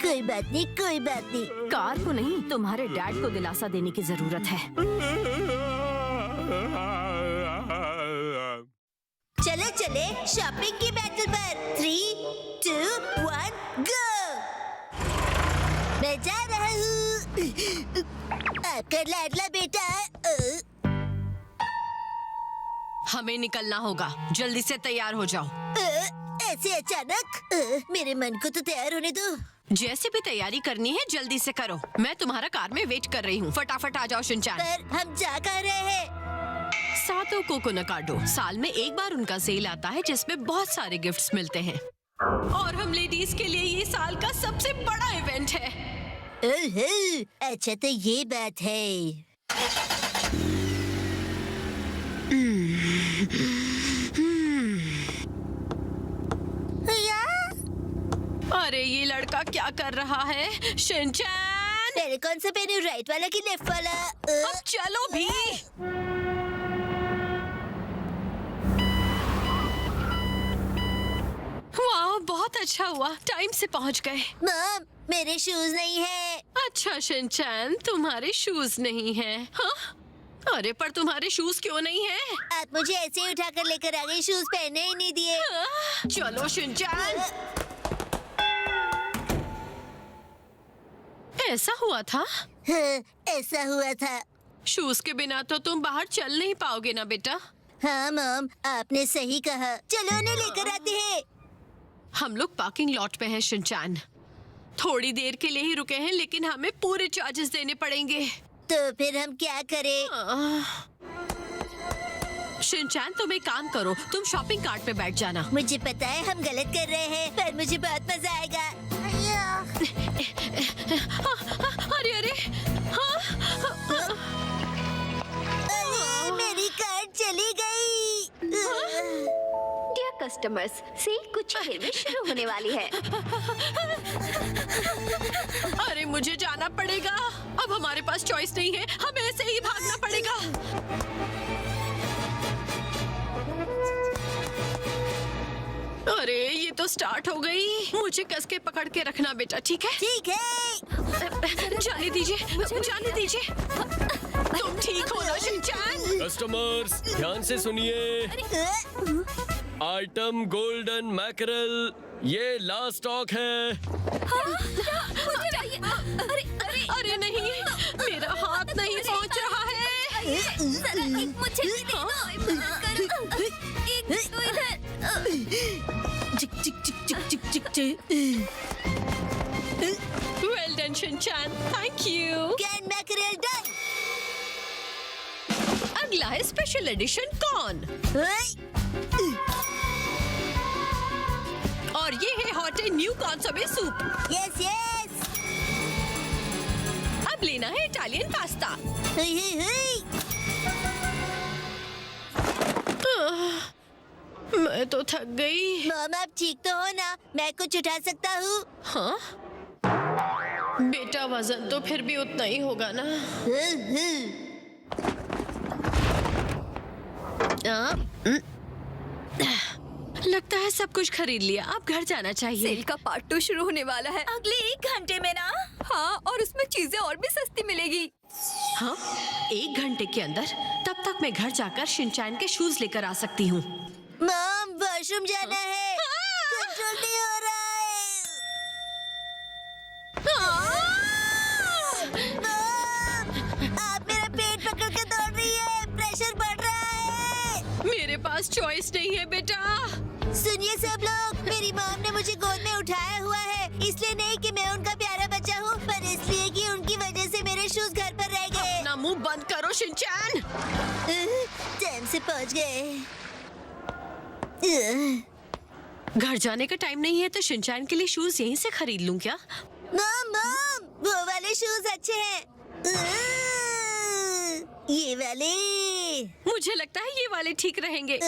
कोई बात नहीं, कोई बात नहीं। कार को नहीं, तुम्हारे डैड को दिलासा देने की जरूरत है। चले चले शॉपिंग की बैटल पर। 3, 2, 1 गो। मैं जा रहा हूँ। आपका लाडला बेटा। हमें निकलना होगा, जल्दी से तैयार हो जाओ। ऐसे अचानक? मेरे मन को तो तैयार होने दो। जैसे भी तैयारी करनी है जल्दी से करो। मैं तुम्हारा कार में वेट कर रही हूँ। फटाफट आ जाओ शिनचैन। पर हम जा कर रहे हैं। सातो कोकोनोकाडो साल में एक बार उनका सेल आता है, जिसमें बहुत सारे गिफ्ट्स मिलते हैं। और हम लेडीज के लिए ये साल का सबसे बड़ा इवेंट है। ओह, अच्छा तो ये बात है। अरे ये लड़का क्या कर रहा है? शिनचैन! पहले कौन सा पहनूं, राइट वाला कि लेफ्ट वाला? अब चलो भी। वाह, बहुत अच्छा हुआ, टाइम से पहुंच गए। मॉम, मेरे शूज नहीं है। अच्छा शिनचैन, तुम्हारे शूज नहीं हैं, हाँ? अरे पर तुम्हारे शूज क्यों नहीं हैं? आप मुझे ऐसे ही उठाकर लेकर आ गए, शूज पहनने ही नहीं दिए। चलो शिनचैन। ऐसा हुआ था? हाँ, ऐसा हुआ था। शूज के बिना तो तुम बाहर चल नहीं पाओगे ना बेटा। हाँ मॉम, आपने सही कहा। चलो उन्हें लेकर आते हैं। हम लोग पार्किंग लॉट पे हैं शिनचैन। थोड़ी देर के लिए ही रुके हैं, लेकिन हमें पूरे चार्जेस देने पड़ेंगे। तो फिर हम क्या करें? शिनचैन, तुम एक काम करो, तुम शॉपिंग कार्ट पे बैठ जाना। मुझे पता है हम गलत कर रहे हैं, पर मुझे बहुत मजा आएगा। अरे अरे, मेरी कार्ड चली गई। डियर कस्टमर्स, सेल कुछ ही देर में शुरू होने वाली है। अरे मुझे जाना पड़ेगा, अब हमारे पास चॉइस नहीं है, हमें ऐसे ही भागना पड़ेगा। अरे ये तो स्टार्ट हो गई। मुझे कस के पकड़ के रखना बेटा, ठीक है? ठीक है। जाने दीजिए, जाने दीजिए। तुम ठीक हो ना शिनचैन? कस्टमर्स ध्यान से सुनिए। आइटम गोल्डन मैकरल, ये लास्ट स्टॉक है। मुझे चाहिए। अरे नहीं, मेरा हाथ नहीं पहुंच रहा है। मुझे भी दे दो। एक तो इधर। चिक चिक चिक चिक चिक चिक चिक। Well done Shinchan, thank you. Can mackerel done. अगला है स्पेशल एडिशन कॉर्न, और ये है hot and new consomme soup. Yes yes. अब लेना है इटालियन पास्ता। मैं तो थक गई। मॉम, आप ठीक तो हो ना? मैं कुछ उठा सकता हूँ? हाँ? बेटा वजन तो फिर भी उतना ही होगा ना। लगता है सब कुछ खरीद लिया, अब घर जाना चाहिए। सेल का पार्ट 2 शुरू होने वाला है अगले 1 घंटे में ना? हाँ, और उसमें चीजें और भी सस्ती मिलेगी। हाँ, 1 घंटे के अंदर? तब तक मैं घर जाकर शिनचैन के शूज लेकर आ सकती हूँ। मॉम, वॉशरूम जाना है। कंट्रोल नहीं हो रहा है। मॉम, आप मेरा पेट पकड़ के दौड़ रही है, प्रेशर बढ़ रहा है। मेरे पास चॉइस नहीं है बेटा। सुनिए सब लोग, मेरी मॉम ने मुझे गोद में उठाया हुआ है, इसलिए नहीं कि मैं उनका प्यारा बच्चा हूँ, पर इसलिए कि उनकी वजह से मेरे शूज घर पर रह गए। अपना मुंह बंद करो शिनचैन। टाइम से पहुँच गए। घर जाने का टाइम नहीं है तो शिनचैन के लिए शूज यहीं से खरीद लूं क्या? मॉम, वो वाले शूज अच्छे हैं। ये वाले। मुझे लगता है ये वाले ठीक रहेंगे,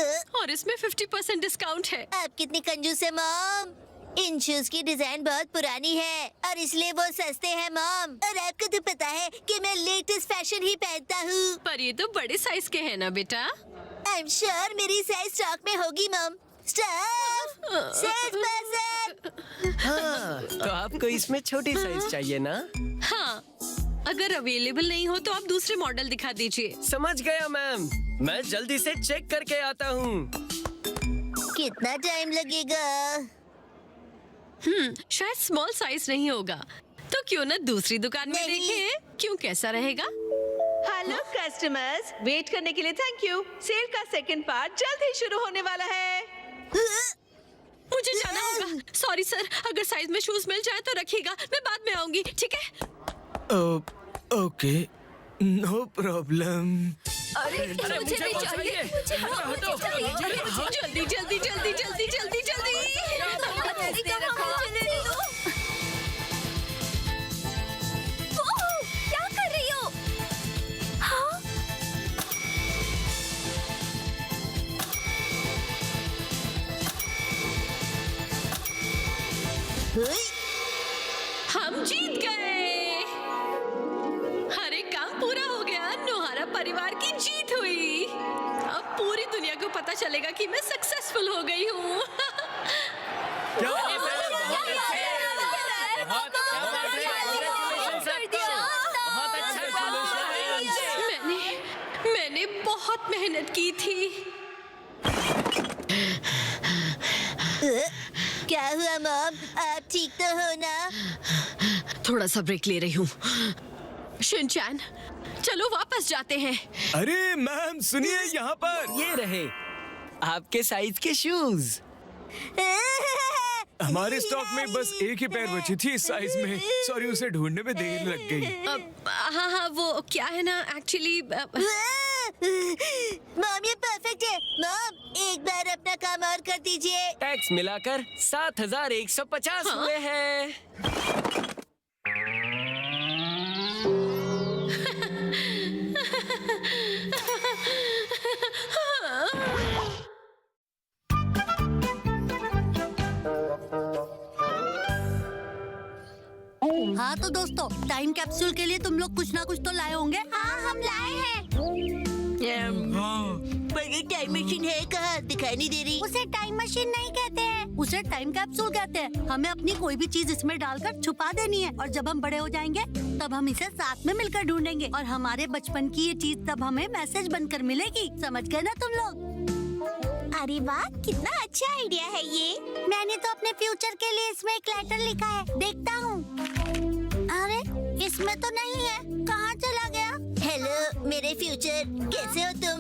और इसमें 50% डिस्काउंट है। आप कितनी कंजूस है मॉम। इन शूज की डिजाइन बहुत पुरानी है और इसलिए वो सस्ते हैं मॉम। और आपको तो पता है कि मैं लेटेस्ट फैशन ही पहनता हूँ। पर ये तो बड़े साइज के हैं ना बेटा? आई एम श्योर मेरी साइज स्टॉक में होगी मॉम। Staff, salesperson. हाँ, तो आपको इसमें छोटी साइज चाहिए ना? हाँ, अगर अवेलेबल नहीं हो तो आप दूसरे मॉडल दिखा दीजिए। समझ गया मैम, मैं जल्दी से चेक करके आता हूँ। कितना टाइम लगेगा? शायद स्मॉल साइज नहीं होगा, तो क्यों ना दूसरी दुकान में देखें? क्यों, कैसा रहेगा? हेलो कस्टमर्स, वेट करने के लिए थैंक यू। सेल का सेकंड पार्ट जल्द ही शुरू होने वाला है। मुझे जाना होगा। सॉरी सर, अगर साइज में शूज मिल जाए तो रखिएगा, मैं बाद में आऊंगी, ठीक है? Okay, no problem. अरे मुझे भी चाहिए। जल्दी जल्दी जल्दी जल्दी जल्दी जल्दी। क्या कर रही हो? हाँ? परिवार की जीत हुई। अब पूरी दुनिया को पता चलेगा कि मैं सक्सेसफुल हो गई हूँ। मैंने बहुत मेहनत की थी। क्या हुआ मॉम, आप ठीक तो हो ना? थोड़ा सा ब्रेक ले रही हूँ। शिनचैन, चलो वापस जाते हैं। अरे मैम सुनिए, यहाँ पर ये रहे आपके साइज के शूज। हमारे स्टॉक में बस एक ही पैर बची थी इस साइज में। सॉरी, उसे ढूंढने में देर लग गई। हाँ, वो क्या है ना, एक्चुअली मॉम ये परफेक्ट है। मॉम एक बार अपना काम और कर दीजिए। टैक्स मिलाकर 7,150 हुए हैं। हाँ तो दोस्तों, टाइम कैप्सूल के लिए तुम लोग कुछ ना कुछ तो लाए होंगे। हाँ हम लाए हैं। पर ये टाइम मशीन है कहाँ? दिखाई नहीं दे रही। उसे टाइम मशीन नहीं कहते हैं, उसे टाइम कैप्सूल कहते हैं। हमें अपनी कोई भी चीज इसमें डालकर छुपा देनी है और जब हम बड़े हो जाएंगे तब हम इसे साथ में मिलकर ढूंढेंगे और हमारे बचपन की ये चीज तब हमें मैसेज बनकर मिलेगी। समझ गए ना तुम लोग? अरे वाह, कितना अच्छा आइडिया है ये। मैंने तो अपने फ्यूचर के लिए इसमें एक लेटर लिखा है, देखता हूँ। अरे इसमें तो नहीं है, कहाँ चला गया? हेलो मेरे फ्यूचर, कैसे हो तुम?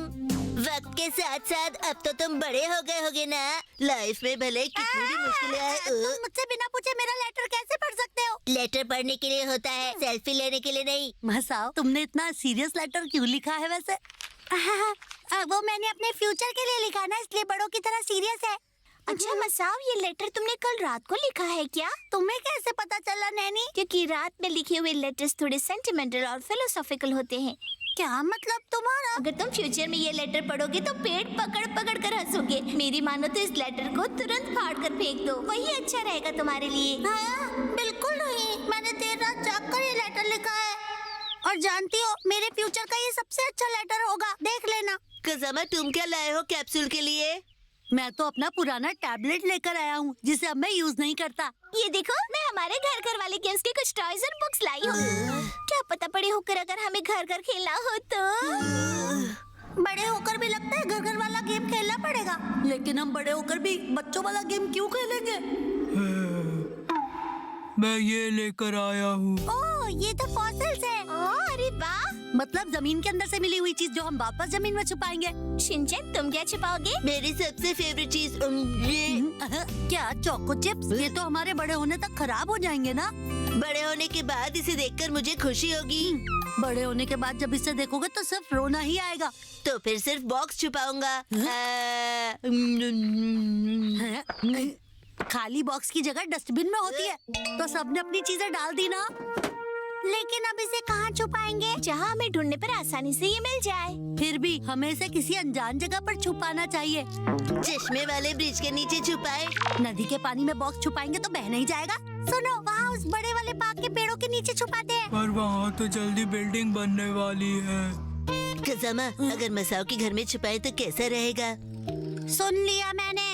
वक्त के साथ साथ अब तो तुम बड़े हो गए होगे ना। लाइफ में भले कितनी भी मुश्किलें आए, तुम मुझसे बिना पूछे मेरा लेटर कैसे पढ़ सकते हो? लेटर पढ़ने के लिए होता है, सेल्फी लेने के लिए नहीं। मसाओ, तुमने इतना सीरियस लेटर क्यों लिखा है वैसे? वो मैंने अपने फ्यूचर के लिए लिखा ना, इसलिए बड़ों की तरह सीरियस है। अच्छा मसाओ, ये लेटर तुमने कल रात को लिखा है क्या? तुम्हें कैसे पता चला नैनी? क्योंकि रात में लिखे हुए लेटर्स थोड़े सेंटिमेंटल और फिलोसॉफिकल होते हैं। क्या मतलब तुम्हारा? अगर तुम फ्यूचर में ये लेटर पढ़ोगे तो पेट पकड़ पकड़ कर हंसोगे। मेरी मानो तो इस लेटर को तुरंत फाड़ कर फेंक दो, वही अच्छा रहेगा तुम्हारे लिए। हाँ, बिल्कुल नहीं, मैंने देर रात जाग कर ये लेटर लिखा है और जानती हो मेरे फ्यूचर का ये सबसे अच्छा लेटर होगा, देख लेना। कज़ामा, तुम क्या लाए हो कैप्सूल के लिए? मैं तो अपना पुराना टैबलेट लेकर आया हूँ जिसे अब मैं यूज नहीं करता। ये देखो, मैं हमारे घर वाले गेम्स के कुछ टॉयज और बुक्स लाई हूँ। क्या पता बड़े होकर अगर हमें घर खेलना हो तो। बड़े होकर भी लगता है घर वाला गेम खेलना पड़ेगा, लेकिन हम बड़े होकर भी बच्चों वाला गेम क्यों खेलेंगे? मैं ये लेकर आया हूँ। ओह, ये तो फॉसिल्स है। अरे वाह, मतलब जमीन के अंदर से मिली हुई चीज जो हम वापस जमीन में छुपाएंगे। शिनचैन, तुम क्या छुपाओगे? मेरी सबसे फेवरेट चीज क्या? Choco chips? ये तो हमारे बड़े होने तक खराब हो जाएंगे ना। बड़े होने के बाद इसे देखकर मुझे खुशी होगी। बड़े होने के बाद जब इसे देखोगे तो सिर्फ रोना ही आएगा। तो फिर सिर्फ बॉक्स छुपाऊंगा। खाली बॉक्स की जगह डस्टबिन में होती है, तो सबने अपनी चीजें डाल दी ना। लेकिन अब इसे कहाँ छुपाएंगे जहाँ हमें ढूंढने पर आसानी से ये मिल जाए? फिर भी हमें इसे किसी अनजान जगह पर छुपाना चाहिए। चश्मे वाले ब्रिज के नीचे छुपाए। नदी के पानी में बॉक्स छुपाएंगे तो बह नहीं जाएगा। सुनो, वहाँ उस बड़े वाले पार्क के पेड़ों के नीचे छुपाते हैं। पर वहाँ तो जल्दी बिल्डिंग बनने वाली है। कज़ामा, अगर मसाओ के घर में छुपाए तो कैसा रहेगा? सुन लिया मैंने।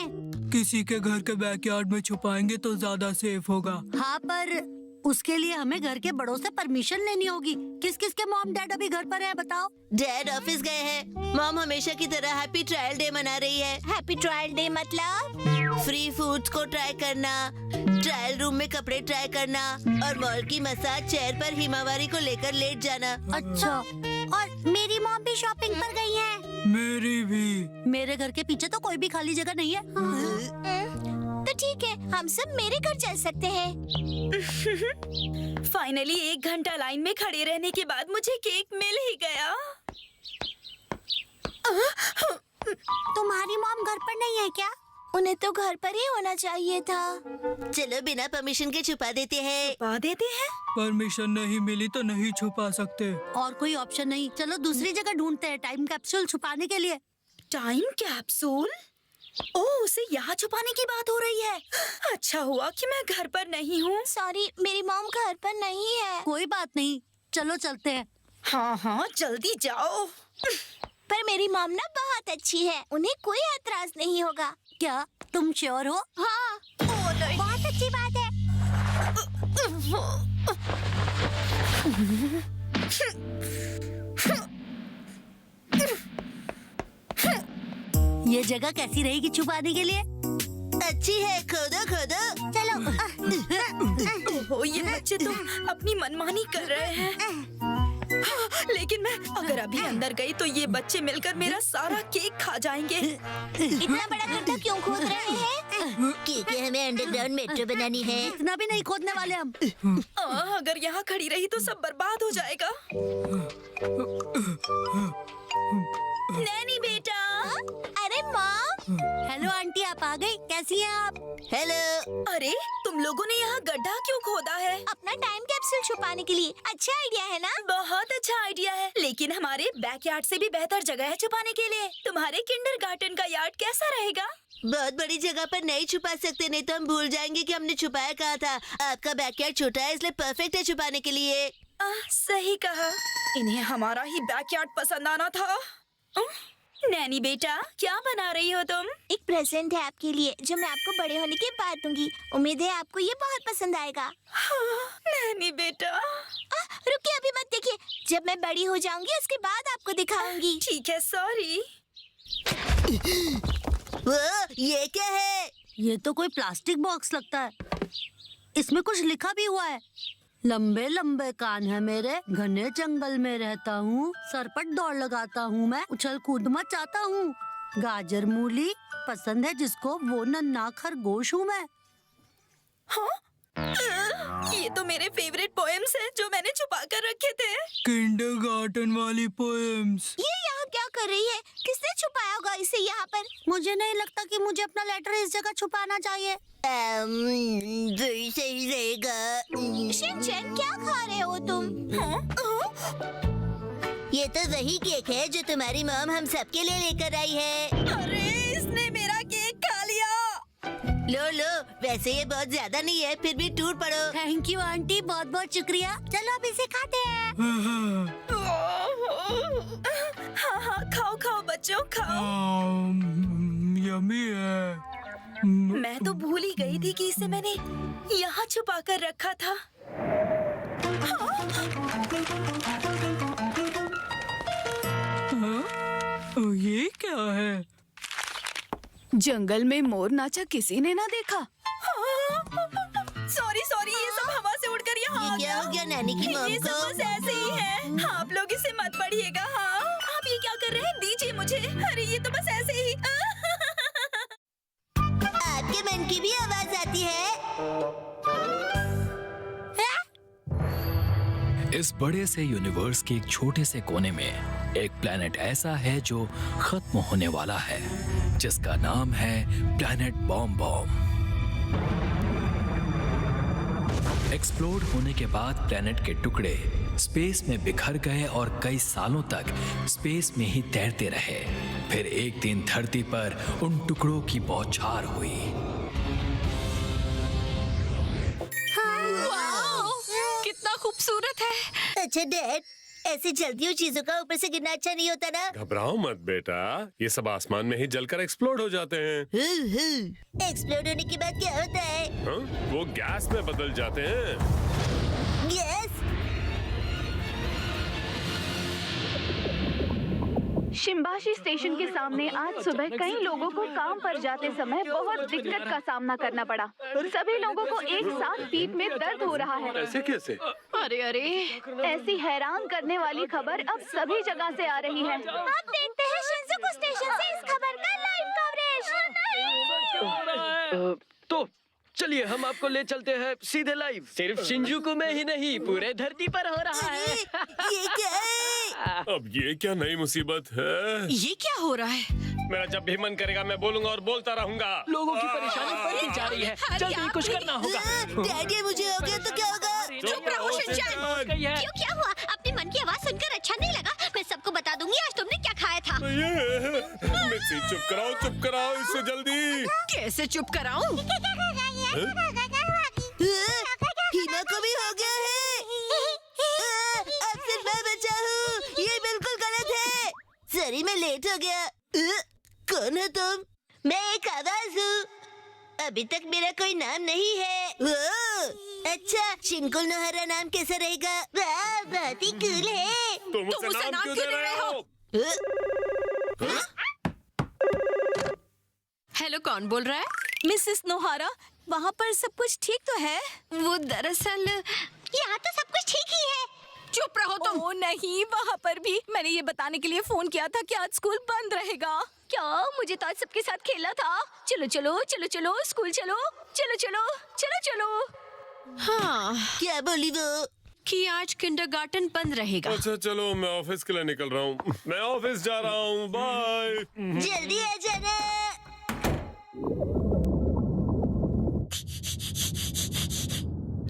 किसी के घर के बैकयार्ड में छुपाएंगे तो ज्यादा सेफ होगा। हाँ, पर उसके लिए हमें घर के बड़ों से परमिशन लेनी होगी। किस किस के मॉम डैड अभी घर पर है, बताओ? डैड ऑफिस गए हैं। मॉम हमेशा की तरह हैप्पी ट्रायल डे मना रही है। हैप्पी ट्रायल डे मतलब फ्री फूड्स को ट्राई करना, ट्रायल रूम में कपड़े ट्राई करना और मॉल की मसाज चेयर पर हिमावारी को लेकर लेट जाना। अच्छा, और मेरी मॉम भी शॉपिंग पर गई है। मेरी भी। मेरे घर के पीछे तो कोई भी खाली जगह नहीं है। तो ठीक है, हम सब मेरे घर चल सकते हैं। फाइनली 1 घंटा लाइन में खड़े रहने के बाद मुझे केक मिल ही गया। तुम्हारी मॉम घर पर नहीं है क्या? उन्हें तो घर पर ही होना चाहिए था। चलो बिना परमिशन के छुपा देते हैं। छुपा देते हैं? परमिशन नहीं मिली तो नहीं छुपा सकते। और कोई ऑप्शन नहीं। चलो दूसरी जगह ढूंढते हैं टाइम कैप्सूल छुपाने के लिए। Time capsule? ओह, उसे यहाँ छुपाने की बात हो रही है। अच्छा हुआ कि मैं घर पर नहीं हूँ। सॉरी, मेरी मॉम घर पर नहीं है। कोई बात नहीं, चलो चलते हैं। हाँ हाँ जल्दी जाओ। पर मेरी मॉम ना बहुत अच्छी है, उन्हें कोई एतराज नहीं होगा। क्या तुम श्योर हो? हाँ, बहुत अच्छी बात है। ये जगह कैसी रहेगी छुपाने के लिए? अच्छी है, खोदो खोदो। चलो। ओहो, ये बच्चे तो अपनी मनमानी कर रहे हैं। हाँ, लेकिन मैं अगर अभी अंदर गई तो ये बच्चे मिलकर मेरा सारा केक खा जाएंगे। इतना बड़ा गड्ढा क्यों खोद रहे हैं? क्योंकि हमें अंडरग्राउंड मेट्रो बनानी है। इतना भी नहीं खोदने वाले हम। अगर यहाँ खड़ी रही तो सब बर्बाद हो जाएगा। नैनी बेटा। अरे मॉम। हेलो आंटी, आप आ गई? कैसी हैं आप? हेलो। अरे तुम लोगों ने यहाँ गड्ढा क्यों खोदा है? अपना टाइम कैप्सूल छुपाने के लिए। अच्छा आइडिया है ना? बहुत अच्छा आइडिया है, लेकिन हमारे बैकयार्ड से भी बेहतर जगह है छुपाने के लिए। तुम्हारे किंडरगार्टन का यार्ड कैसा रहेगा? बहुत बड़ी जगह पर नहीं छुपा सकते, नहीं तो हम भूल जाएंगे कि हमने छुपाया कहाँ था। आपका बैकयार्ड छोटा है इसलिए परफेक्ट है छुपाने के लिए। सही कहा, इन्हें हमारा ही बैकयार्ड पसंद आना था। नैनी बेटा, क्या बना रही हो तुम? एक प्रेजेंट है आपके लिए जो मैं आपको बड़े होने के बाद दूंगी। उम्मीद है आपको ये बहुत पसंद आएगा। हाँ, नैनी बेटा। रुकिए, अभी मत देखिए, जब मैं बड़ी हो जाऊंगी उसके बाद आपको दिखाऊंगी। ठीक है, सॉरी। वो ये क्या है? ये तो कोई प्लास्टिक बॉक्स लगता है। इसमें कुछ लिखा भी हुआ है। लंबे लंबे कान है मेरे, घने जंगल में रहता हूँ, सर पर दौड़ लगाता हूँ मैं, उछल कूद मचाता हूँ, गाजर मूली पसंद है जिसको वो नन्हा खरगोश हूँ मैं। हाँ? ये तो मेरे फेवरेट पोएम्स हैं जो मैंने छुपा कर रखे थे। किंडरगार्टन वाली पोएम्स। ये यहाँ क्या कर रही है? किसने छुपाया होगा इसे यहाँ पर? मुझे नहीं लगता कि मुझे अपना लेटर इस जगह छुपाना चाहिए। सही रहेगा। शिनचैन, क्या खा रहे हो तुम? ये तो वही केक है जो तुम्हारी मॉम हम सबके लिए लेकर आई है। अरे इसने मेरा केक खा लिया। लो लो, वैसे ये बहुत ज्यादा नहीं है, फिर भी टूट पड़ो। थैंक यू आंटी, बहुत बहुत शुक्रिया। चलो अब इसे खाते हैं। हाँ हाँ, खाओ खाओ बच्चों, खाओ। यम्मी है। मैं तो भूल ही गई थी कि इसे मैंने यहाँ छुपा कर रखा था। ये क्या है? जंगल में मोर नाचा किसी ने ना देखा। सॉरी सॉरी, ये सब हवा से उड़कर यहाँ आ क्या हो गया नैनी की मॉम ये को? सब बस ऐसे ही है। हाँ, आप लोग इसे मत पढ़िएगा। हाँ, आप ये क्या कर रहे हैं? दीजिए मुझे। अरे ये तो बस ऐसे ही। आपके मन की भी आवाज आती है। इस बड़े से यूनिवर्स के एक छोटे से कोने में एक प्लेनेट ऐसा है जो खत्म होने वाला है, जिसका नाम है प्लेनेट बॉम बॉम। एक्सप्लोड होने के बाद प्लेनेट के टुकड़े स्पेस में बिखर गए और कई सालों तक स्पेस में ही तैरते रहे। फिर एक दिन धरती पर उन टुकड़ों की बौछार हुई। कितना खूबसूरत है। अच्छा डैड, ऐसे जल्दी हुई चीजों का ऊपर से गिरना अच्छा नहीं होता ना। घबराओ मत बेटा, ये सब आसमान में ही जलकर एक्सप्लोड हो जाते हैं। एक्सप्लोड होने के बाद क्या होता है? हाँ? वो गैस में बदल जाते हैं। गैस? शिम्बाशी स्टेशन के सामने आज सुबह कई लोगों को काम पर जाते समय बहुत दिक्कत का सामना करना पड़ा। सभी लोगों को एक साथ पीठ में दर्द हो रहा है। ऐसे कैसे? अरे अरे, ऐसी हैरान करने वाली खबर अब सभी जगह से आ रही है। आप देखते हैं शिंजुकू स्टेशन से इस खबर का लाइव कवरेज। तो चलिए हम आपको ले चलते हैं सीधे लाइव। सिर्फ शिंजुकू में ही नहीं, पूरे धरती पर हो रहा है। ये क्या है? अब ये क्या नई मुसीबत है? ये क्या हो रहा है? मेरा जब भी मन करेगा मैं बोलूंगा और बोलता रहूंगा। लोगों की परेशानी बढ़ती जा रही है, जल्दी कुछ करना होगा। डैडी मुझे हो गया तो क्या होगा? चुप रहो शिनचैन। क्यों, क्या हुआ? अपने मन की आवाज सुनकर अच्छा नहीं लगा? मैं सबको बता दूंगी आज तुमने क्या खाया था। मिक्सी चुप कराओ इससे जल्दी। कैसे चुप कराऊं? हिमा को भी हो गया है। अब सिर्फ मैं बचा हूँ। सॉरी मैं लेट हो गया। कौन हो तुम? मैं एक आवाज हूँ। अभी तक मेरा कोई नाम नहीं है। अच्छा, शिनकुल नोहरा नाम कैसा रहेगा? वाह, बहुत ही कूल है। तुम उसे नाम क्यों दे रहे हो? हेलो, कौन बोल रहा है? मिसेस नोहारा, वहाँ पर सब कुछ ठीक तो है? वो दरअसल यहाँ तो सब कुछ ठीक ही है। चुप रहो तुम। ओ नहीं, वहाँ पर भी मैंने ये बताने के लिए फोन किया था कि आज स्कूल बंद रहेगा। क्या? मुझे तो आज सबके साथ खेलना था। चलो चलो चलो चलो स्कूल चलो, चलो चलो चलो चलो। हाँ, क्या बोली वो? कि आज किंडरगार्टन बंद रहेगा। अच्छा चलो, मैं ऑफिस के लिए निकल रहा हूँ। मैं ऑफिस जा रहा हूँ, बाय। जल्दी आ जाना।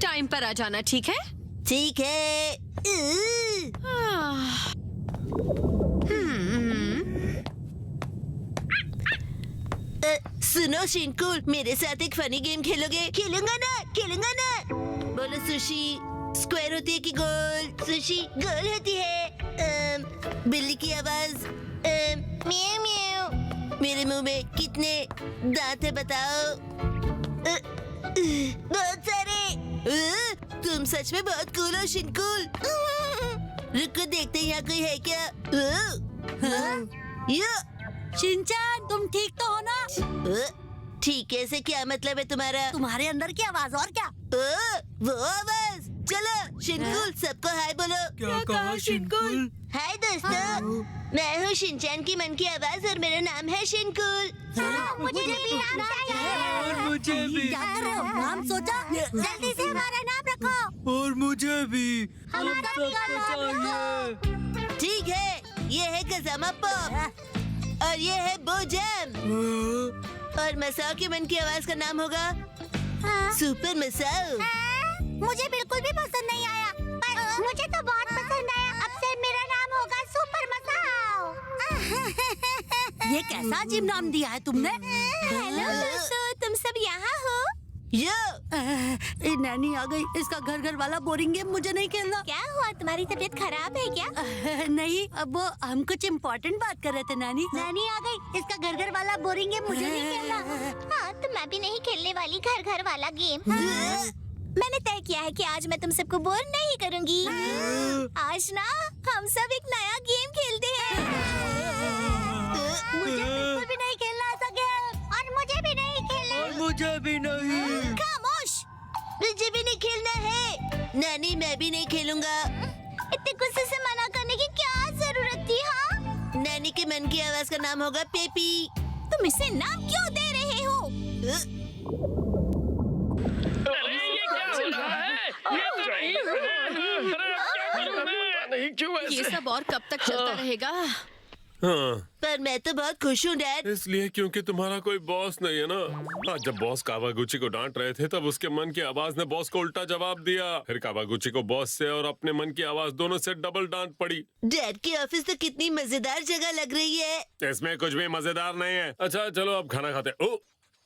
टाइम पर आ जाना, ठीक है? ठीक है। सुनो शिनकुल, मेरे साथ एक फनी गेम खेलोगे? खेलूंगा ना, खेलूंगा ना। बोलो सुशी स्क्वायर होती है कि गोल? सुशी गोल होती है। बिल्ली की आवाज म्याऊ म्याऊ। मेरे मुंह में कितने दांत है बताओ? बहुत सारे। तुम सच में बहुत कूल हो शिनकुल। रुको देखते हैं यहाँ कोई है क्या? शिनचैन, तुम ठीक तो हो ना? ठीक है से क्या मतलब है तुम्हारा? तुम्हारे अंदर की आवाज और क्या? वो आवाज। चलो शिनकुल, सबको हाय बोलो। क्या कहा शिनकुल? हाय दोस्तों, मैं हूँ शिनचैन की मन की आवाज और मेरा नाम है शिनकुल। मुझे भी नाम चाहिए। और मुझे भी। क्या कर रहे हो? नाम सोचा? जल्दी से हमारा नाम रखो। और मुझे भी। ठीक है, ये है गजामा पॉप और ये है बोजम। और मसाओ के मन की आवाज का नाम होगा सुपर मसाओ। मुझे बिल्कुल भी पसंद नहीं आया, पर मुझे तो बहुत पसंद आया। अब से मेरा नाम होगा सुपर मसाओ। ये कैसा अजीब नाम दिया है तुमने? हेलो दोस्तों, तुम सब यहाँ हो? नैनी आ गई। इसका घर घर वाला बोरिंग गेम मुझे नहीं खेलना। क्या हुआ, तुम्हारी तबीयत खराब है क्या? नहीं, अब वो हम कुछ इम्पोर्टेंट बात कर रहे थे नानी। नानी आ गई। इसका घर घर वाला बोरिंग गेम मुझे नहीं खेलना। हाँ, तो मैं भी नहीं खेलने वाली घर घर वाला गेम। मैंने तय किया है कि आज मैं तुम सबको बोर नहीं करूंगी। आज ना हम सब एक नया गेम खेलते हैं। मुझे बिल्कुल भी नहीं खेलना ऐसा गेम। और मुझे भी नहीं खेलना। और मुझे भी नहीं। खामोश। मुझे भी नहीं खेलना है। नानी, मैं भी नहीं खेलूंगा। इतने गुस्से से मना करने की क्या जरूरत थी? हाँ, नानी के मन की आवाज का नाम होगा पेपी। तुम इसे नाम क्यों दे रहे हो? अरे ये क्या हो रहा है? ये तो नहीं। अरे क्या करूं मैं? नहीं क्यों ऐसे? ये सब और कब तक चलता रहेगा? हाँ, पर मैं तो बहुत खुश हूँ डैड। इसलिए क्योंकि तुम्हारा कोई बॉस नहीं है ना। आज जब बॉस कावागुची को डांट रहे थे तब उसके मन की आवाज ने बॉस को उल्टा जवाब दिया। फिर कावागुची को बॉस से और अपने मन की आवाज दोनों से डबल डांट पड़ी। डैड की ऑफिस तो कितनी मजेदार जगह लग रही है। इसमें कुछ भी मजेदार नहीं है। अच्छा चलो अब खाना खाते। ओ,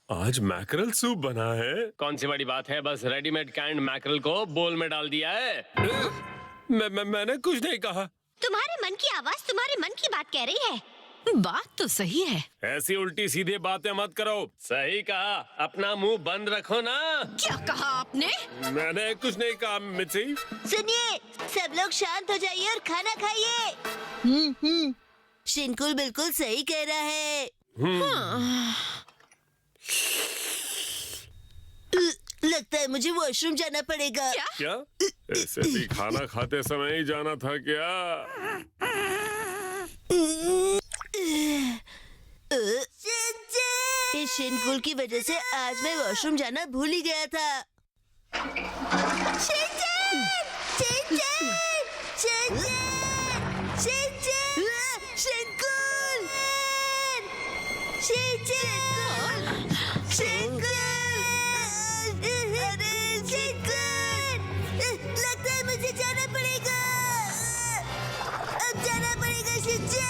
आज मैकरल सूप बना है। कौन सी बड़ी बात है, बस रेडीमेड कैंड मैकरल को बोल में डाल दिया है। मैंने कुछ नहीं कहा। तुम्हारे मन की आवाज तुम्हारे मन की बात कह रही है। बात तो सही है। ऐसी उल्टी सीधी बातें मत करो। सही कहा, अपना मुंह बंद रखो ना। क्या कहा आपने? मैंने कुछ नहीं कहा मिची। सुनिए, सब लोग शांत हो जाइए और खाना खाइए। शिनकुल बिल्कुल सही कह रहा है। लगता है मुझे वॉशरूम जाना पड़ेगा। क्या? ऐसे भी खाना खाते समय ही जाना था क्या? इस शिनकुल की वजह से आज मैं वॉशरूम जाना भूल ही गया था। शिनचैन! शिनचैन! शिनचैन! शिनचैन! शिनकुल! शिनचैन! शिनकुल! अरे शिनकुल! लगता है मुझे जाना पड़ेगा। अब जाना पड़ेगा शिनचैन!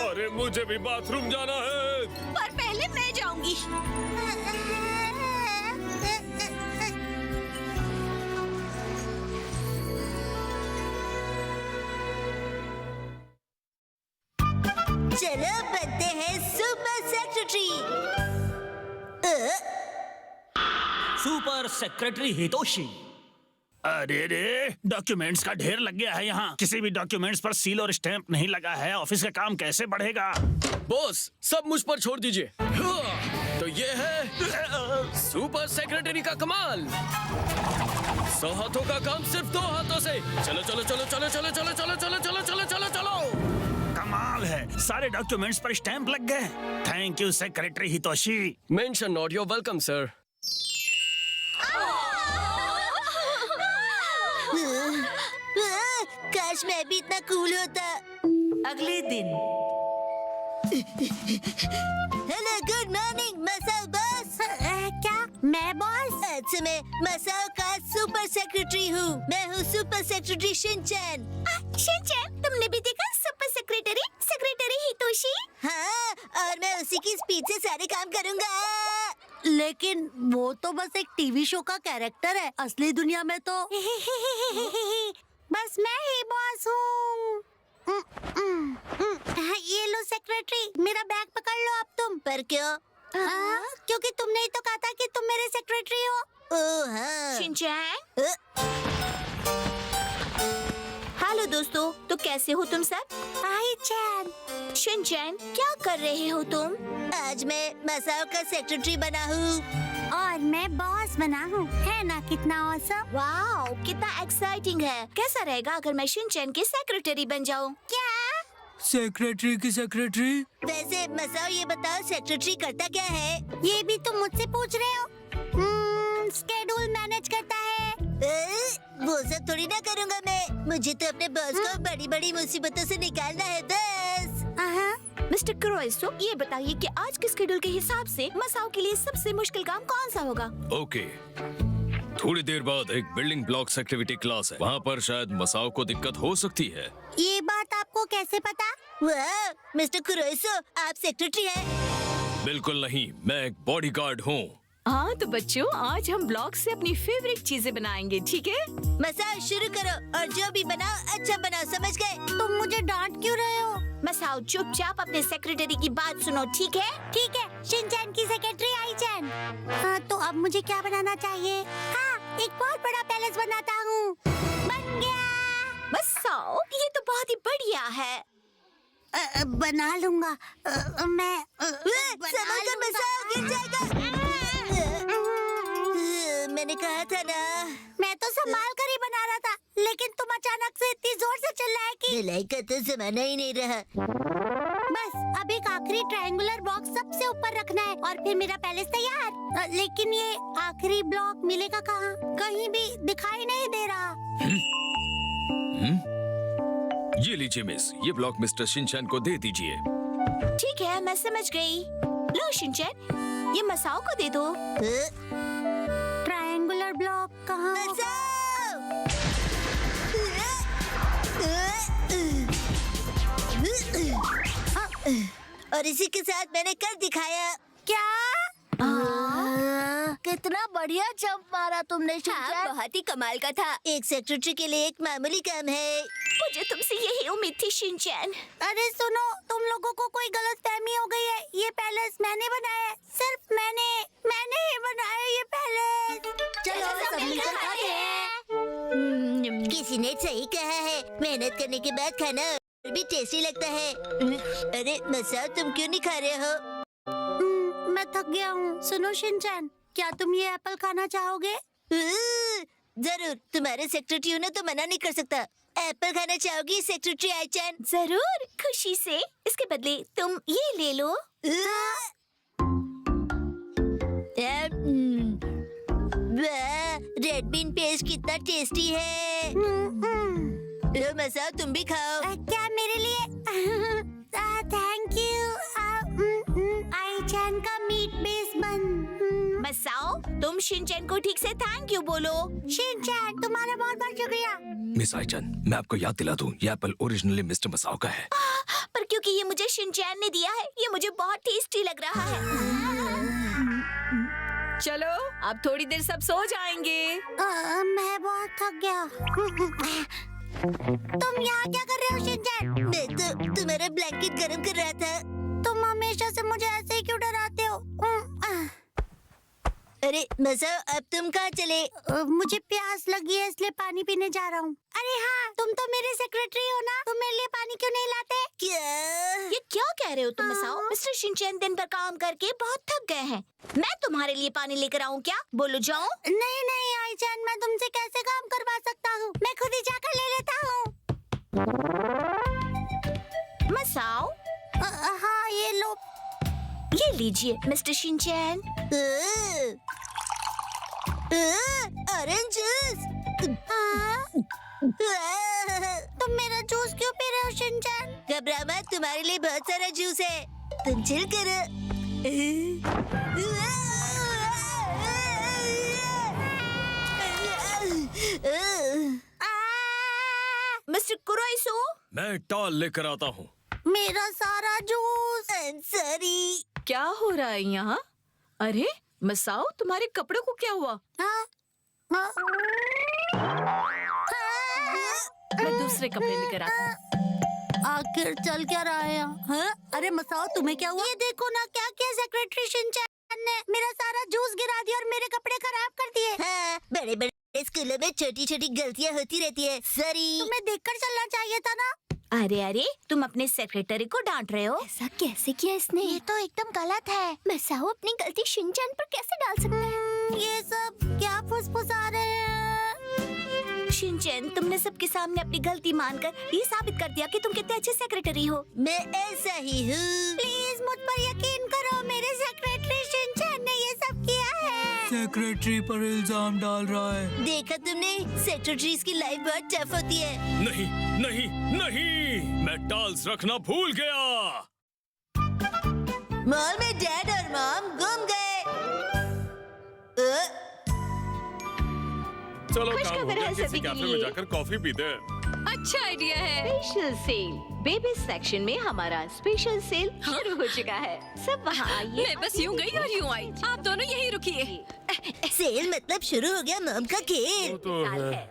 अरे मुझे भी बाथरूम जाना है। पर पहले मैं जाऊंगी। चलो बनते हैं super secretary. Super secretary Hitoshi. अरे रे, डॉक्यूमेंट्स का ढेर लग गया है यहाँ। किसी भी डॉक्यूमेंट्स पर सील और स्टैंप नहीं लगा है। ऑफिस का काम कैसे बढ़ेगा? बॉस, सब मुझ पर छोड़ दीजिए। तो ये है सुपर सेक्रेटरी का कमाल। 100 हाथों का काम सिर्फ 2 हाथों से। चलो चलो चलो चलो चलो चलो चलो चलो चलो चलो चलो चलो। कमाल है, सारे डॉक्यूमेंट्स पर स्टैंप लग गए। Thank you secretary Hitoshi. Mention not, your welcome sir. काश मैं भी इतना कूल होता। अगले दिन। Hello, good morning मसाओ boss. क्या मैं बॉस? अच्छा, मैं मसाओ का सुपर सेक्रेटरी हूँ। मैं हूँ सुपर सेक्रेटरी शिनचैन। शिनचैन, तुमने भी देखा सुपर सेक्रेटरी हितोशी? हाँ, और मैं उसी की स्पीच से सारे काम करूँगा। लेकिन वो तो बस एक टीवी शो का कैरेक्टर है। असली दुनिया में तो बस मैं ही बॉस हूँ। ये लो सेक्रेटरी, मेरा बैग पकड़ लो अब तुम। पर क्यों? क्योंकि तुमने ही तो कहा था कि तुम मेरे सेक्रेटरी हो। ओह हाँ। शिनचैन। हेलो दोस्तों, तो कैसे हो तुम सब? आई चैन। शिनचैन, क्या कर रहे हो तुम? आज मैं मसाओ का सेक्रेटरी बना हूँ। और मैं बॉस बना हूँ, है ना? कितना ऑसम। वाओ, कितना एक्साइटिंग है। कैसा रहेगा अगर मैं शिनचैन की सेक्रेटरी बन जाऊँ? क्या? सेक्रेटरी की सेक्रेटरी? वैसे मसाओ, ये बताओ सेक्रेटरी करता क्या है? ये भी तुम मुझसे पूछ रहे हो? स्केड्यूल मैनेज करता है। वो सब थोड़ी ना करूँगा मैं। मुझे तो अपने बॉस को बड़ी बड़ी मुसीबतों से निकालना है बस। मिस्टर क्रोइसो, ये बताइए कि आज के शेड्यूल के हिसाब से मसाओ के लिए सबसे मुश्किल काम कौन सा होगा? ओके, थोड़ी देर बाद एक बिल्डिंग ब्लॉक्स एक्टिविटी क्लास है। वहाँ पर शायद मसाओ को दिक्कत हो सकती है। ये बात आपको कैसे पता? वाह, मिस्टर क्रोइसो, आप सेक्रेटरी हैं? बिल्कुल नहीं, मैं एक बॉडीगार्ड हूँ। हाँ तो बच्चों, आज हम ब्लॉक से अपनी फेवरेट चीजें बनाएंगे, ठीक है? मसाओ शुरू करो, और जो भी बनाओ अच्छा बनाओ, समझ गए? तुम मुझे डांट क्यों रहे हो? मसाओ, चुपचाप अपने सेक्रेटरी की बात सुनो, ठीक है? ठीक है, शिनचैन की सेक्रेटरी आई चैन। तो अब मुझे क्या बनाना चाहिए? हाँ, एक बहुत बड़ा पैलेस बनाता हूँ। बन गया। मसाओ, ये तो बहुत ही बढ़िया है। बना लूंगा मैं। संभल कर मसाओ, गिर जाएगा। मैंने कहा था ना। मैं तो संभाल कर ही बना रहा था, लेकिन तुम अचानक से इतनी जोर से चिल्लाए कि ढिलाई का तो जमाना ही नहीं रहा। बस अब एक आखिरी ट्रायंगुलर बॉक्स सबसे ऊपर रखना है और फिर मेरा पैलेस तैयार। लेकिन ये आखिरी ब्लॉक मिलेगा कहाँ? कहीं भी दिखाई नहीं दे रहा। ये लीजिए मिस, ये ब्लॉक मिस्टर शिनचैन को दे दीजिए। ठीक है, मैं समझ गई। लो शिनचैन, ये मसाओ को दे दो। ट्रायंगुलर ब्लॉक कहाँ? और इसी के साथ मैंने कर दिखाया। क्या? कितना बढ़िया जंप मारा तुमने शिनचैन। हाँ, बहुत ही कमाल का था। एक सेक्रेटरी के लिए एक मामूली काम है। मुझे तुमसे यही उम्मीद थी शिनचैन। अरे सुनो, तुम लोगों को कोई गलतफहमी हो गई है। ये पैलेस मैंने बनाया है, सिर्फ मैंने ही बनाया ये पैलेस। चलो सब मिलकर खाते हैं। किसी ने सही कहा है, मेहनत करने के बाद खाना और भी टेस्टी लगता है। अरे मसाओ, तुम क्यों नहीं खा रहे हो? मैं थक गया हूँ। सुनो शिनचैन, क्या तुम ये एप्पल खाना चाहोगे? जरूर, तुम्हारे सेक्रेटरी हूँ ना, तो मना नहीं कर सकता। एप्पल खाना चाहोगी सेक्रेटरी आईचैन? जरूर, खुशी से। इसके बदले तुम ये ले लो। रेड बीन पेस्ट कितना टेस्टी है। लो मसाओ, तुम भी खाओ। क्या मेरे लिए? Thank you. आईचैन का मीट बेस बन। मसाओ, तुम शिनचैन को ठीक से थैंक यू बोलो। शिनचैन, तुम्हारा बहुत बहुत शुक्रिया। मिस आईचैन, मैं आपको याद दिला दूं, ये एप्पल ओरिजिनली मिस्टर मसाओ का है। पर क्योंकि ये मुझे शिनचैन ने दिया है, ये मुझे बहुत टेस्टी लग रहा है। चलो, अब थोड़ी देर सब सो जाएंगे। मैं बहुत थक गया। तुम यहाँ क्या कर रहे हो शिनचैन? मैं तो तुम्हारा ब्लैंकेट गर्म कर रहा था। तुम हमेशा से मुझे ऐसे ही क्यों डराते हो? अरे मसाओ, अब तुम कहाँ चले? मुझे प्यास लगी है इसलिए पानी पीने जा रहा हूँ। अरे हाँ, तुम तो मेरे सेक्रेटरी हो ना, तुम मेरे लिए पानी क्यों नहीं लाते? क्या? ये क्या कह रहे हो तुम मसाओ? मिस्टर शिनचैन दिन भर काम करके बहुत थक गए हैं। मैं तुम्हारे लिए पानी लेकर आऊँ क्या? बोलो जाऊँ? नहीं नहीं आई-चैन, मैं तुमसे कैसे काम करवा सकता हूँ? मैं खुद ही जाकर ले लेता हूँ। मसाओ, हाँ ये लो। ये लीजिए मिस्टर शिनचैन। Orange juice. तुम मेरा जूस क्यों पी रहे हो शिनचैन? घबरा मत, तुम्हारे लिए बहुत सारा जूस है, तुम चिल करो। मिस्टर कुराइसो, मैं टॉल लेकर आता हूँ। मेरा सारा जूस। सॉरी। क्या हो रहा है यहाँ? अरे मसाओ, तुम्हारे कपड़ों को क्या हुआ? मैं दूसरे कपड़े लेकर आता हूँ। आखिर चल क्या रहा है यहाँ? अरे मसाओ, तुम्हें क्या हुआ? ये देखो ना, क्या किया सेक्रेटरी शिनचैन ने? मेरा सारा जूस गिरा दिया और मेरे कपड़े खराब कर दिए। हाँ, बड़े बड़े स्कूलों में छोटी छोटी गलतियाँ होती रहती है। सॉरी। तुम्हें देखकर चलना चाहिए था ना। अरे अरे, तुम अपने सेक्रेटरी को डांट रहे हो? ऐसा कैसे किया इसने? ये तो एकदम गलत है। मसाओ अपनी गलती शिनचैन पर कैसे डाल सकता है? ये सब क्या फुसफुसा रहे हैं? शिनचैन, तुमने सबके सामने अपनी गलती मानकर ये साबित कर दिया कि तुम कितने अच्छे सेक्रेटरी हो। मैं ऐसा ही हूँ। प्लीज मुझ पर यकीन करो, मेरे सेक्रेटरी शिनचैन ने ये सब किया है। सेक्रेटरी पर इल्जाम डाल रहा है। देखा तुमने, सेक्रेटरीज की लाइफ बहुत टफ होती है। नहीं नहीं नहीं, मैं टॉल्स रखना भूल गया। मॉल में डैड और मॉम गुम गए। चलो काम हो खुशखबर गया, है किसी सभी के कैफे में लिए। जाकर कॉफी पीते हैं। अच्छा आइडिया है। स्पेशल सेल बेबी सेक्शन में हमारा स्पेशल सेल शुरू हो चुका है। सब वहाँ आइए। मैं बस यूं गई और यूं आई। आप दोनों यहीं रुकिए। सेल मतलब शुरू हो गया मॉम का खेल। वो तो है।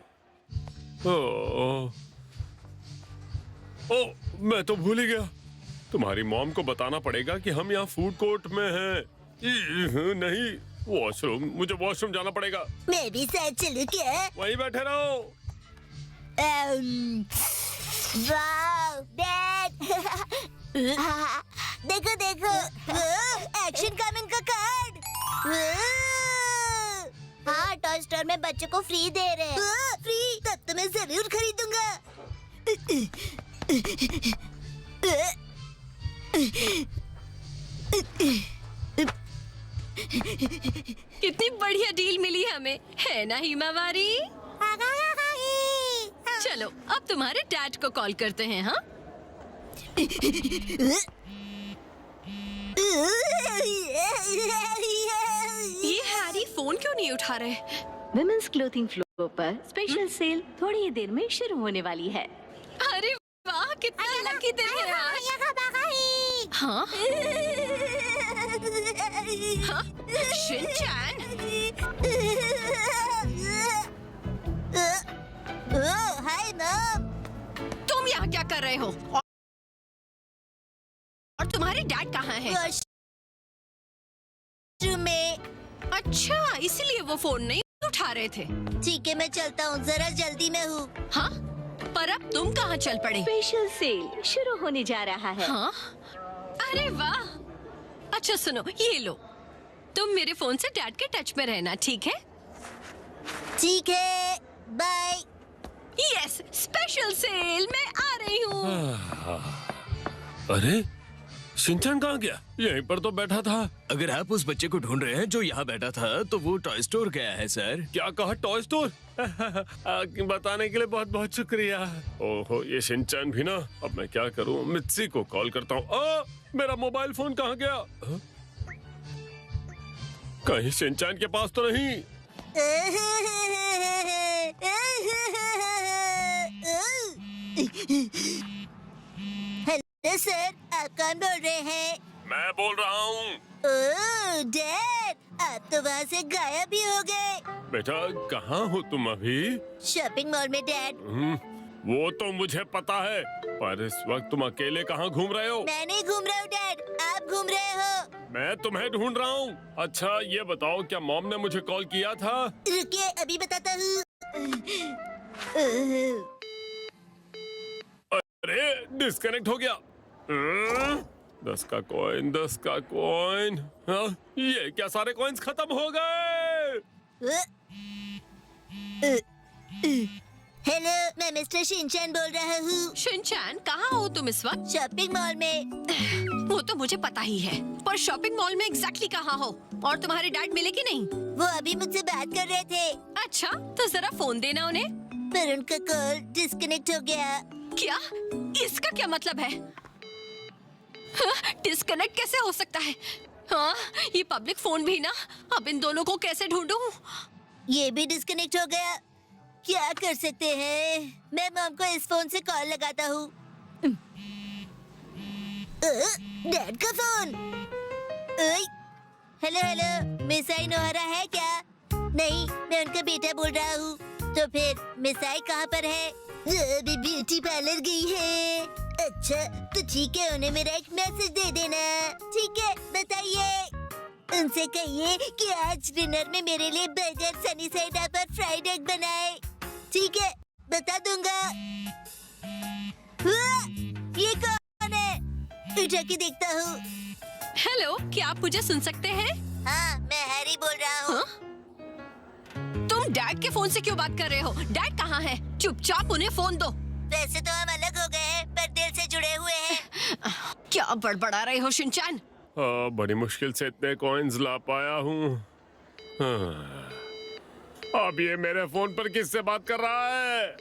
ओ, मैं तो भूल ही गया। तुम्हारी मॉम को बताना पड़ेगा कि हम यहाँ फूड कोर्ट में हैं। नहीं, वॉशरूम, मुझे वॉशरूम जाना पड़ेगा। मैं भी साथ चलूं क्या? वहीं बैठे रहो। वाव, डैड। देखो देखो, एक्शन कमिंग का कार्ड। हाँ, टॉय स्टोर में बच्चों को फ्री दे रहे हैं। फ्री? तब तो मैं जरूर खरीदूंगा। कितनी बढ़िया डील मिली हमें, है ना हिमावारी? चलो अब तुम्हारे डैड को कॉल करते हैं। हाँ, ये हैरी फोन क्यों नहीं उठा रहे? विमेंस क्लोथिंग फ्लोर पर स्पेशल सेल थोड़ी ही देर में शुरू होने वाली है। अरे वाह, कितना लकी दिन है आज। हाँ? हाँ? शिनचैन? Hi mom. तुम यहाँ क्या कर रहे हो? और तुम्हारे डैड कहाँ हैं? वॉशरूम में। अच्छा, इसलिए वो फोन नहीं उठा रहे थे। ठीक है, मैं चलता हूँ, जरा जल्दी में हूँ। हाँ? पर अब तुम कहाँ चल पड़े? स्पेशल सेल शुरू होने जा रहा है। हाँ? अरे वाह। अच्छा सुनो, ये लो, तुम मेरे फोन से डैड के टच में रहना, ठीक है? ठीक है, बाय। यस, स्पेशल सेल, मैं आ रही हूँ। अरे, शिनचैन कहाँ गया? यहीं पर तो बैठा था। अगर आप उस बच्चे को ढूंढ रहे हैं जो यहाँ बैठा था, तो वो टॉय स्टोर गया है सर। क्या कहा, टॉय स्टोर? बताने के लिए बहुत बहुत शुक्रिया। ओहो, ये शिनचैन भी ना। अब मैं क्या करूँ? मित्सी को कॉल करता हूँ। मेरा मोबाइल फोन कहाँ गया? कहीं शिनचैन के पास तो नहीं? हेलो सर, आप कौन बोल रहे हैं? मैं बोल रहा हूँ। ओह डैड, आप तो वहाँ से गायब ही हो गए। बेटा, कहाँ हो तुम अभी? शॉपिंग मॉल में डैड। वो तो मुझे पता है, पर इस वक्त तुम अकेले कहाँ घूम रहे हो? मैं नहीं घूम रहा हूँ डैड, आप घूम रहे हो। मैं तुम्हें ढूंढ रहा हूँ। अच्छा ये बताओ, क्या मॉम ने मुझे कॉल किया था? रुकिए अभी बताता हूँ। अरे डिस्कनेक्ट हो गया। 10 का कॉइन, 10 का कॉइन। हाँ, ये क्या सारे कॉइन्स खत्म हो गए? हेलो, मैं मिस्टर शिनचैन बोल रहा हूँ। शिनचैन, कहाँ हो तुम इस वक्त? शॉपिंग मॉल में। वो तो मुझे पता ही है, पर शॉपिंग मॉल में एग्जैक्टली कहाँ हो? और तुम्हारे डैड मिले कि नहीं? वो अभी मुझसे बात कर रहे थे। अच्छा, तो जरा फोन देना उन्हें। पर उनका कॉल डिस्कनेक्ट हो गया। क्या? इसका क्या मतलब है? डिस्कनेक्ट कैसे हो सकता है? हाँ, ये पब्लिक फोन भी ना। अब इन दोनों को कैसे ढूंढूं? ये भी डिस्कनेक्ट हो गया। क्या कर सकते हैं? मैं मॉम को इस फोन से कॉल लगाता हूँ। डैड का फोन। हेलो हेलो, मिस आई नोहरा है क्या? नहीं, मैं उनका बेटा बोल रहा हूँ। तो फिर मिस आई कहाँ पर है? अभी ब्यूटी पार्लर गई है। अच्छा तो ठीक है, उन्हें मेरा एक मैसेज दे देना। ठीक है, बताइए। उनसे कहिए कि आज डिनर में मेरे लिए बर्गर सनी साइड अप और फ्राइड एग बनाए। ठीक है, बता दूंगा। ये कौन है? उठा के देखता हूँ। हेलो, क्या आप मुझे सुन सकते हैं? हाँ, मैं हैरी बोल रहा हूँ। तुम डैड के फोन से क्यों बात कर रहे हो? डैड कहाँ है? चुपचाप उन्हें फोन दो। वैसे तो हम अलग हो गए हैं, पर दिल से जुड़े हुए हैं। क्या बड़बड़ा रहे हो शिनचैन? बड़ी मुश्किल से इतने कॉइन्स ला पाया हूँ। अब ये मेरे फोन पर किससे बात कर रहा है?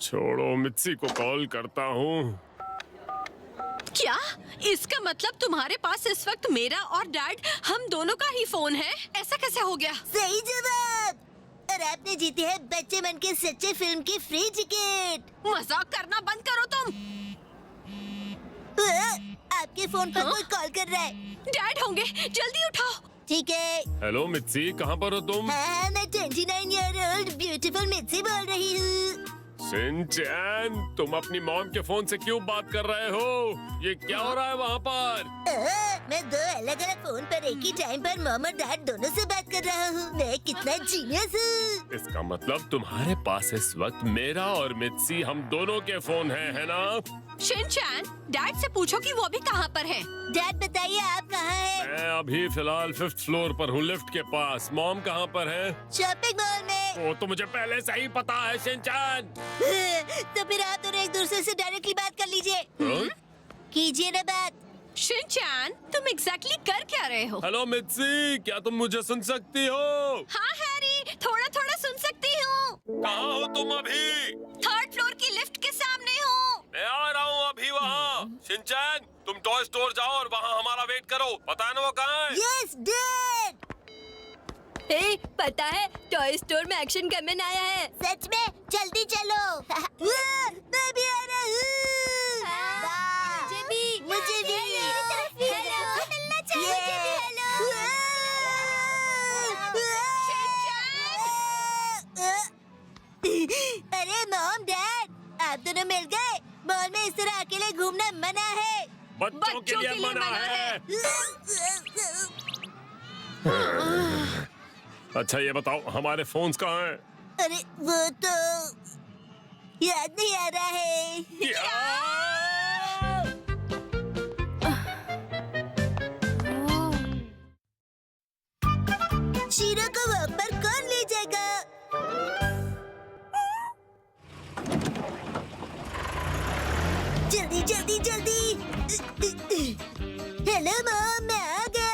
छोड़ो, मित्सी को कॉल करता हूँ। क्या? इसका मतलब तुम्हारे पास इस वक्त मेरा और डैड, हम दोनों का ही फोन है? ऐसा कैसे हो गया? सही जवाब। और आपने जीती है बच्चे मन के सच्चे फिल्म की फ्री टिकट। मजाक करना बंद करो तुम। आपके फोन पर कोई कॉल कर रहा है। डैड होंगे, जल्दी उठाओ। ठीक है। हेलो मित्सी, कहाँ पर हो तुम? हाँ, मैं 29 ईयर ओल्ड ब्यूटीफुल मित्सी बोल रही हूँ। शिनचैन, तुम अपनी मॉम के फोन से क्यों बात कर रहे हो? ये क्या हो रहा है वहाँ पर? मैं 2 अलग अलग फोन पर एक ही टाइम पर मॉम और डैड दोनों से बात कर रहा हूँ। मैं कितना जीनियस हूँ। इसका मतलब तुम्हारे पास इस वक्त मेरा और मित्सी, हम दोनों के फोन है ना? शिनचैन, डैड से पूछो कि वो भी कहाँ पर है। डैड बताइए, आप कहाँ हैं? मैं अभी फिलहाल 5th फ्लोर पर हूँ, लिफ्ट के पास। मॉम कहाँ पर है? शॉपिंग मॉल में। वो तो मुझे पहले से ही पता है शिनचैन। तो फिर आप दोनों एक दूसरे से डायरेक्टली बात कर लीजिए। कीजिए ना बात। शिनचैन, तुम एग्जैक्टली कर क्या रहे हो? हेलो मित्सी, क्या तुम मुझे सुन सकती हो? हाँ हैरी, थोड़ा थोड़ा सुन सकती हूँ। कहाँ हो तुम अभी? 3rd फ्लोर की लिफ्ट के सामने हूँ। मैं आ रहा हूँ अभी वहाँ। शिनचैन, तुम टॉय स्टोर जाओ और वहाँ हमारा वेट करो। पता है ना वो कहाँ है? Yes dad. पता है, टॉय स्टोर में एक्शन कैमन आया है। सच में? जल्दी चलो। मैं भी आ रहा हूँ। मुझे भी। मिलना चाहिए। अरे मॉम डैड, आप दोनों मिल गए। मॉल में इस तरह अकेले घूमना मना है। बच्चों के लिए मना है। अच्छा ये बताओ, हमारे फोन्स कहाँ हैं? अरे वो तो याद नहीं आ रहा है। शीरो को वॉक पर कौन ले जाएगा? जल्दी जल्दी जल्दी। हेलो मॉम, मैं आ गया।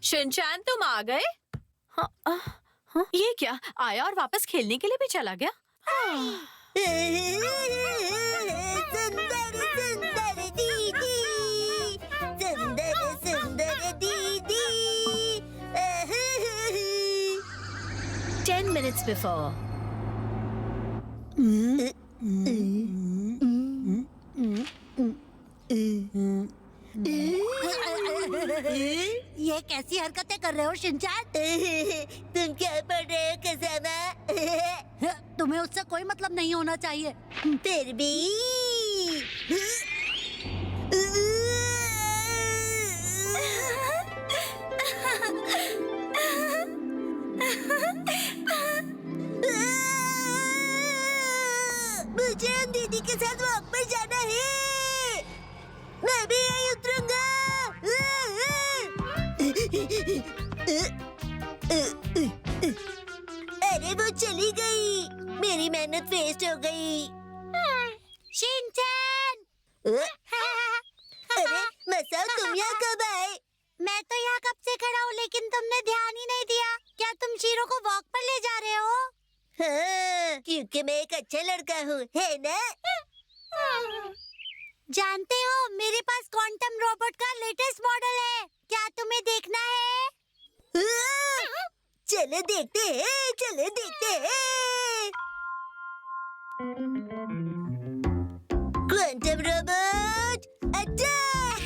शिनचैन, तुम आ गए? ये क्या, आया और वापस खेलने के लिए भी चला गया? सुंदर सुंदर दीदी, सुंदर सुंदर दीदी। 10 minutes before. ये कैसी हरकतें कर रहे हो शिनचैन? तुम क्या पढ़ रहे हो कसामा? तुम्हें उससे कोई मतलब नहीं होना चाहिए। फिर भी मुझे उन दीदी के साथ वॉक पर जाना है। मैं भी यहीं उतरूंगा। अरे वो चली गई, मेरी मेहनत वेस्ट हो गई। शिनचैन! अरे मसाओ, तुम यहाँ कब आए? मैं तो यहाँ कब से खड़ा हूँ, लेकिन तुमने ध्यान ही नहीं दिया। क्या तुम शीरो को वॉक पर ले जा रहे हो? हाँ, क्योंकि मैं एक अच्छा लड़का हूँ, है ना? जानते हो, मेरे पास क्वांटम रोबोट का लेटेस्ट मॉडल है। क्या तुम्हें देखना है? चलो देखते हैं, चलो देखते हैं। Quantum robot attack!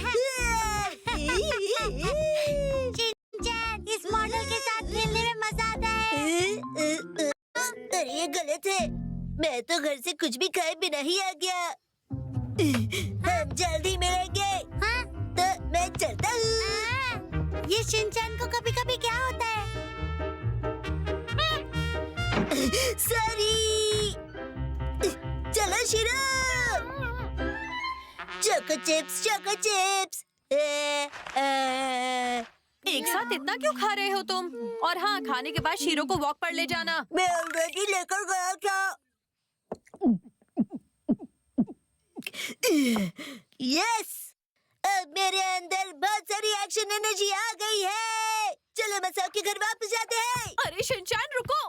शिनचैन, इस मॉडल के साथ खेलने में मजा आता है। अरे ये गलत है, मैं तो घर से कुछ भी खाए बिना ही आ गया। हम जल्दी मिलेंगे। हाँ? तो मैं चलता हूँ। ये शिनचैन को कभी-कभी क्या होता है? सॉरी। चलो shero. Choco chips, choco chips. एक साथ इतना क्यों खा रहे हो तुम? और हाँ, खाने के बाद शीरो को वॉक पर ले जाना। मैं ऑलरेडी लेकर गया था। यस, अब मेरे अंदर बहुत सारी एक्शन एनर्जी आ गई है। चलो मसाओ के घर वापस जाते हैं। अरे शिनचैन रुको।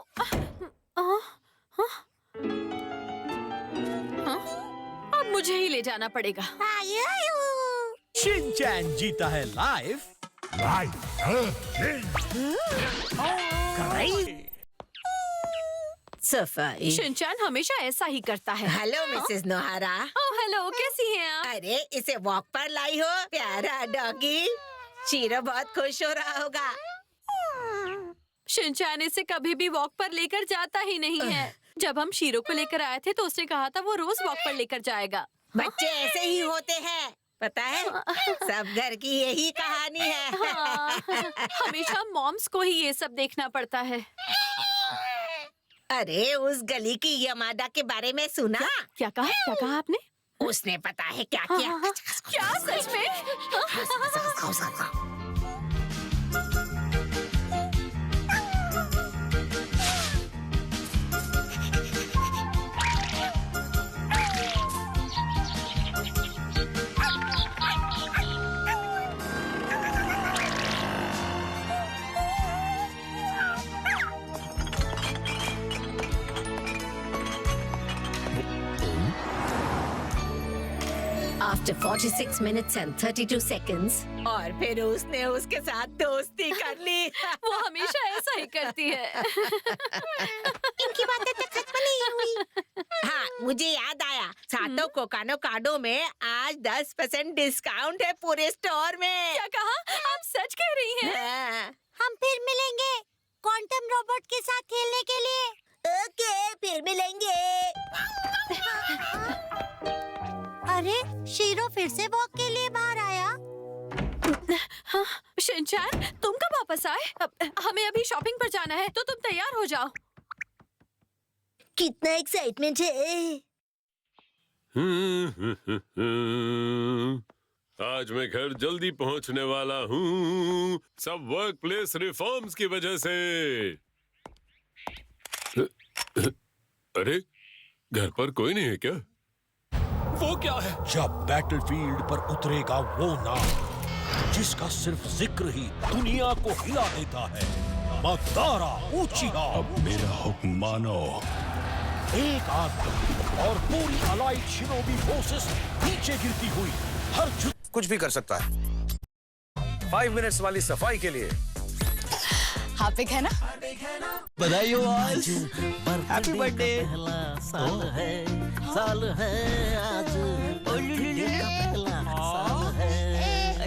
अब मुझे ही ले जाना पड़ेगा। शिनचैन जीता है लाइफ। सफाई। शिनचैन हमेशा ऐसा ही करता है। Hello Mrs नोहारा। ओह हेलो, कैसी हैं आप? अरे इसे वॉक पर लाई हो, प्यारा डॉगी। शीरो बहुत खुश हो रहा होगा। शिनचैन इसे कभी भी वॉक पर लेकर जाता ही नहीं है। जब हम शीरो को लेकर आए थे तो उसने कहा था वो रोज वॉक पर लेकर जाएगा। बच्चे ऐसे ही होते हैं, पता है? सब घर की यही कहानी है। हाँ, हमेशा मॉम्स को ही ये सब देखना पड़ता है। अरे उस गली की यमादा के बारे में सुना? क्या कहा आपने? उसने पता है क्या किया? क्या सच में? After 46 minutes and 32 seconds, और फिर उसने उसके साथ दोस्ती कर ली। वो हमेशा ऐसा ही करती है। इनकी बातें तो खत्म नहीं हुई। हाँ, मुझे याद आया, सातों कोकानो कार्डो में आज 10% डिस्काउंट है पूरे स्टोर में। क्या कहा? आप सच कह रही हैं? हाँ। हम फिर मिलेंगे क्वांटम रोबोट के साथ खेलने के लिए। ओके, फिर मिलेंगे। अरे शीरो फिर से वॉक के लिए बाहर आया। हाँ, शिनचैन तुम कब वापस आए? हमें अभी शॉपिंग पर जाना है, तो तुम तैयार हो जाओ। कितना एक्साइटमेंट है। आज मैं घर जल्दी पहुंचने वाला हूँ, सब वर्क प्लेस रिफॉर्म्स की वजह से। अरे घर पर कोई नहीं है क्या? वो क्या है? जब बैटलफील्ड पर उतरेगा वो नाम जिसका सिर्फ जिक्र ही दुनिया को हिला देता है, मदारा उचिहा। अब मेरा हुक्म मानो। एक आदमी और पूरी अलाइड शिनोबी फोर्सेस नीचे गिरती हुई हर कुछ भी कर सकता है। 5 मिनट्स वाली सफाई के लिए हार्पिक है ना? बधाई हो आज। Happy birthday. साल है आज, पहला साल है।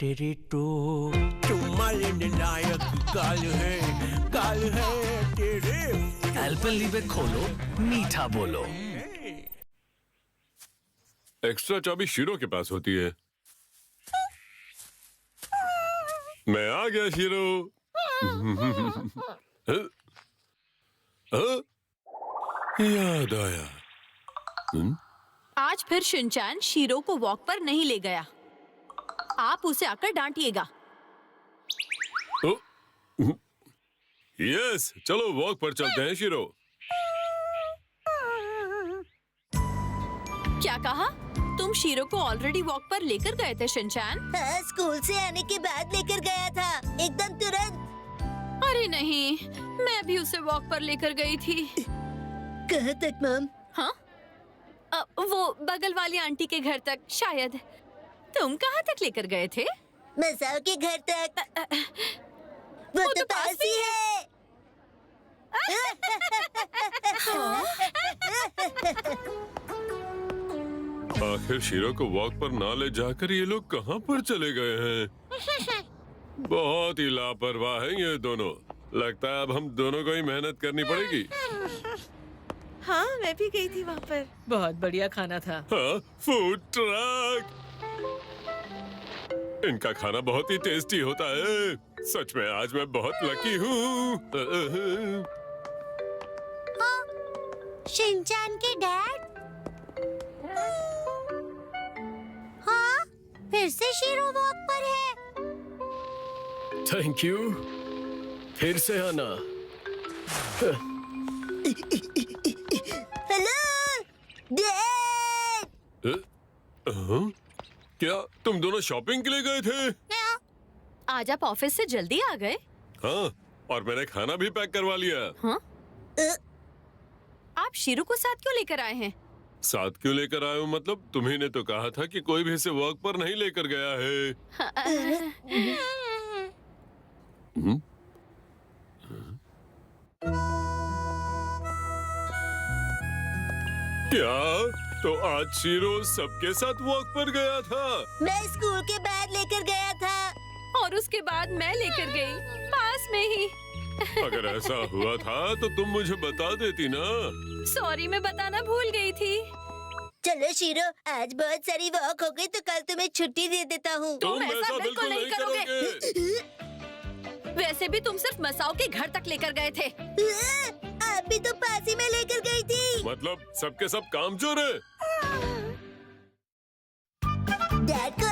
तेरे तो तुम्हारे निर्णायक काल है तेरे। एल्पेनलीबे खोलो, मीठा बोलो। एक्स्ट्रा चाबी शीरो के पास होती है। मैं आ गया शीरो। याद आया। आज फिर शिनचैन शीरो को वॉक पर नहीं ले गया। आप उसे आकर डांटिएगा। यस, चलो वॉक पर चलते हैं शीरो। क्या कहा? तुम शीरो को ऑलरेडी वॉक पर लेकर गए थे शिनचैन? हाँ, स्कूल से आने के बाद लेकर गया था, एकदम तुरंत। अरे नहीं, मैं भी उसे वॉक पर लेकर गई थी। कहाँ तक मॉम? हाँ? वो बगल वाली आंटी के घर तक शायद। तुम कहाँ तक लेकर गए थे? मसाओ के घर तक। वो तो पास ही है। आखिर शीरो को वॉक पर ना ले जाकर ये लोग कहाँ पर चले गए हैं? बहुत ही लापरवाह हैं ये दोनों। लगता है अब हम दोनों को ही मेहनत करनी पड़ेगी। हाँ, मैं भी गई थी वहाँ पर। बहुत बढ़िया खाना था। हाँ, फूड ट्रक। इनका खाना बहुत ही टेस्टी होता है। सच में आज मैं बहुत लकी हूँ। शिनचैन के डैड? हाँ, फिर से शीरो वॉक पर है। Thank you. फिर से आना। Hello dad. क्या तुम दोनों शॉपिंग के लिए गए थे? आज आप ऑफिस से जल्दी आ गए? हाँ, और मैंने खाना भी पैक करवा लिया। हाँ? आप शीरो को साथ क्यों लेकर आए हैं? साथ क्यों लेकर आए हो मतलब? तुम्ही ने तो कहा था कि कोई भी इसे वॉक पर नहीं लेकर गया है। क्या? तो आज शीरो सबके साथ वॉक पर गया था? मैं स्कूल के बाद लेकर गया था। और उसके बाद मैं लेकर गई, पास में ही। अगर ऐसा हुआ था तो तुम मुझे बता देती ना। सॉरी, मैं बताना भूल गई थी। चलो शीरो, आज बहुत सारी वॉक हो गई तो कल तुम्हें छुट्टी दे देता हूँ। तुम ऐसा बिल्कुल नहीं करोगे। वैसे भी तुम सिर्फ मसाओ के घर तक लेकर गए थे। आप भी तो पास ही में लेकर गई थी। मतलब सबके सब कामचोर हैं। डैड को